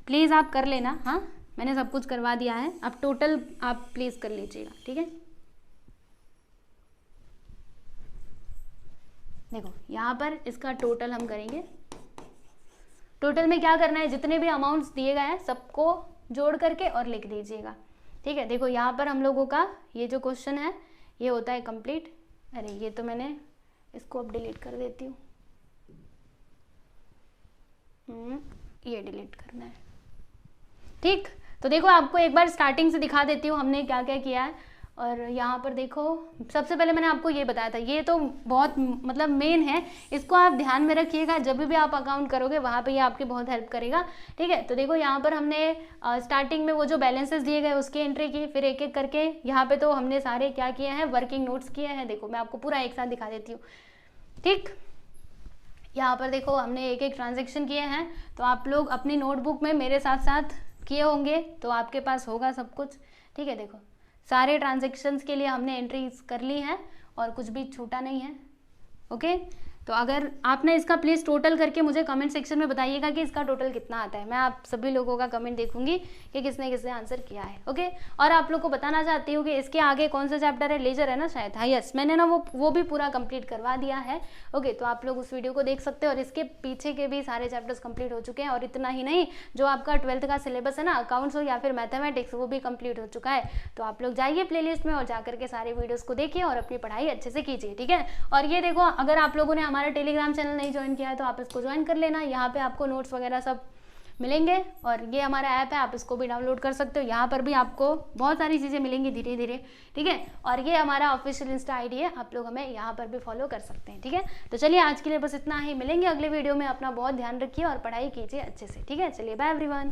Speaker 1: प्लीज़ आप कर लेना। हाँ, मैंने सब कुछ करवा दिया है, अब टोटल आप प्लीज़ कर लीजिएगा। ठीक है, देखो यहाँ पर इसका टोटल हम करेंगे। टोटल में क्या करना है, जितने भी अमाउंट्स दिए गए हैं सबको जोड़ करके और लिख दीजिएगा। ठीक है, देखो यहाँ पर हम लोगों का ये जो क्वेश्चन है ये होता है कंप्लीट। अरे ये तो मैंने इसको अब डिलीट कर देती हूँ, ये डिलीट करना है। ठीक, तो देखो आपको एक बार स्टार्टिंग से दिखा देती हूँ हमने क्या क्या किया है। और यहाँ पर देखो, सबसे पहले मैंने आपको ये बताया था, ये तो बहुत मतलब मेन है, इसको आप ध्यान में रखिएगा। जब भी आप अकाउंट करोगे वहाँ पे ये आपकी बहुत हेल्प करेगा। ठीक है, तो देखो यहाँ पर हमने स्टार्टिंग में वो जो बैलेंसेस दिए गए उसकी एंट्री की, फिर एक एक करके यहाँ पे तो हमने सारे क्या किए हैं, वर्किंग नोट्स किए हैं। देखो मैं आपको पूरा एक साथ दिखा देती हूँ। ठीक, यहाँ पर देखो हमने एक एक ट्रांजेक्शन किए हैं, तो आप लोग अपनी नोटबुक में मेरे साथ साथ किए होंगे, तो आपके पास होगा सब कुछ। ठीक है, देखो सारे ट्रांजैक्शंस के लिए हमने एंट्रीज कर ली है और कुछ भी छूटा नहीं है, ओके। तो अगर आपने इसका प्लीज़ टोटल करके मुझे कमेंट सेक्शन में बताइएगा कि इसका टोटल कितना आता है। मैं आप सभी लोगों का कमेंट देखूंगी कि किसने किसने आंसर किया है, ओके। और आप लोग को बताना चाहती हूँ कि इसके आगे कौन सा चैप्टर है, लेजर है ना शायद, हाँ यस, मैंने ना वो भी पूरा कंप्लीट करवा दिया है, ओके। तो आप लोग उस वीडियो को देख सकते हैं, और इसके पीछे के भी सारे चैप्टर्स कंप्लीट हो चुके हैं। और इतना ही नहीं, जो आपका 12th का सिलेबस है ना, अकाउंट्स हो या फिर मैथमेटिक्स, वो भी कंप्लीट हो चुका है। तो आप लोग जाइए प्लेलिस्ट में और जाकर के सारे वीडियोज़ को देखिए और अपनी पढ़ाई अच्छे से कीजिए, ठीक है। और ये देखो, अगर आप लोगों ने हमारा टेलीग्राम चैनल नहीं ज्वाइन किया है तो आप इसको ज्वाइन कर लेना। यहाँ पे आपको नोट्स वगैरह सब मिलेंगे, और ये हमारा ऐप है, आप इसको भी डाउनलोड कर सकते हो। यहाँ पर भी आपको बहुत सारी चीज़ें मिलेंगी धीरे धीरे, ठीक है। और ये हमारा ऑफिशियल इंस्टा आईडी है, आप लोग हमें यहाँ पर भी फॉलो कर सकते हैं, ठीक है। तो चलिए आज के लिए बस इतना ही, मिलेंगे अगले वीडियो में। अपना बहुत ध्यान रखिए और पढ़ाई कीजिए अच्छे से, ठीक है। चलिए बाय एवरीवन।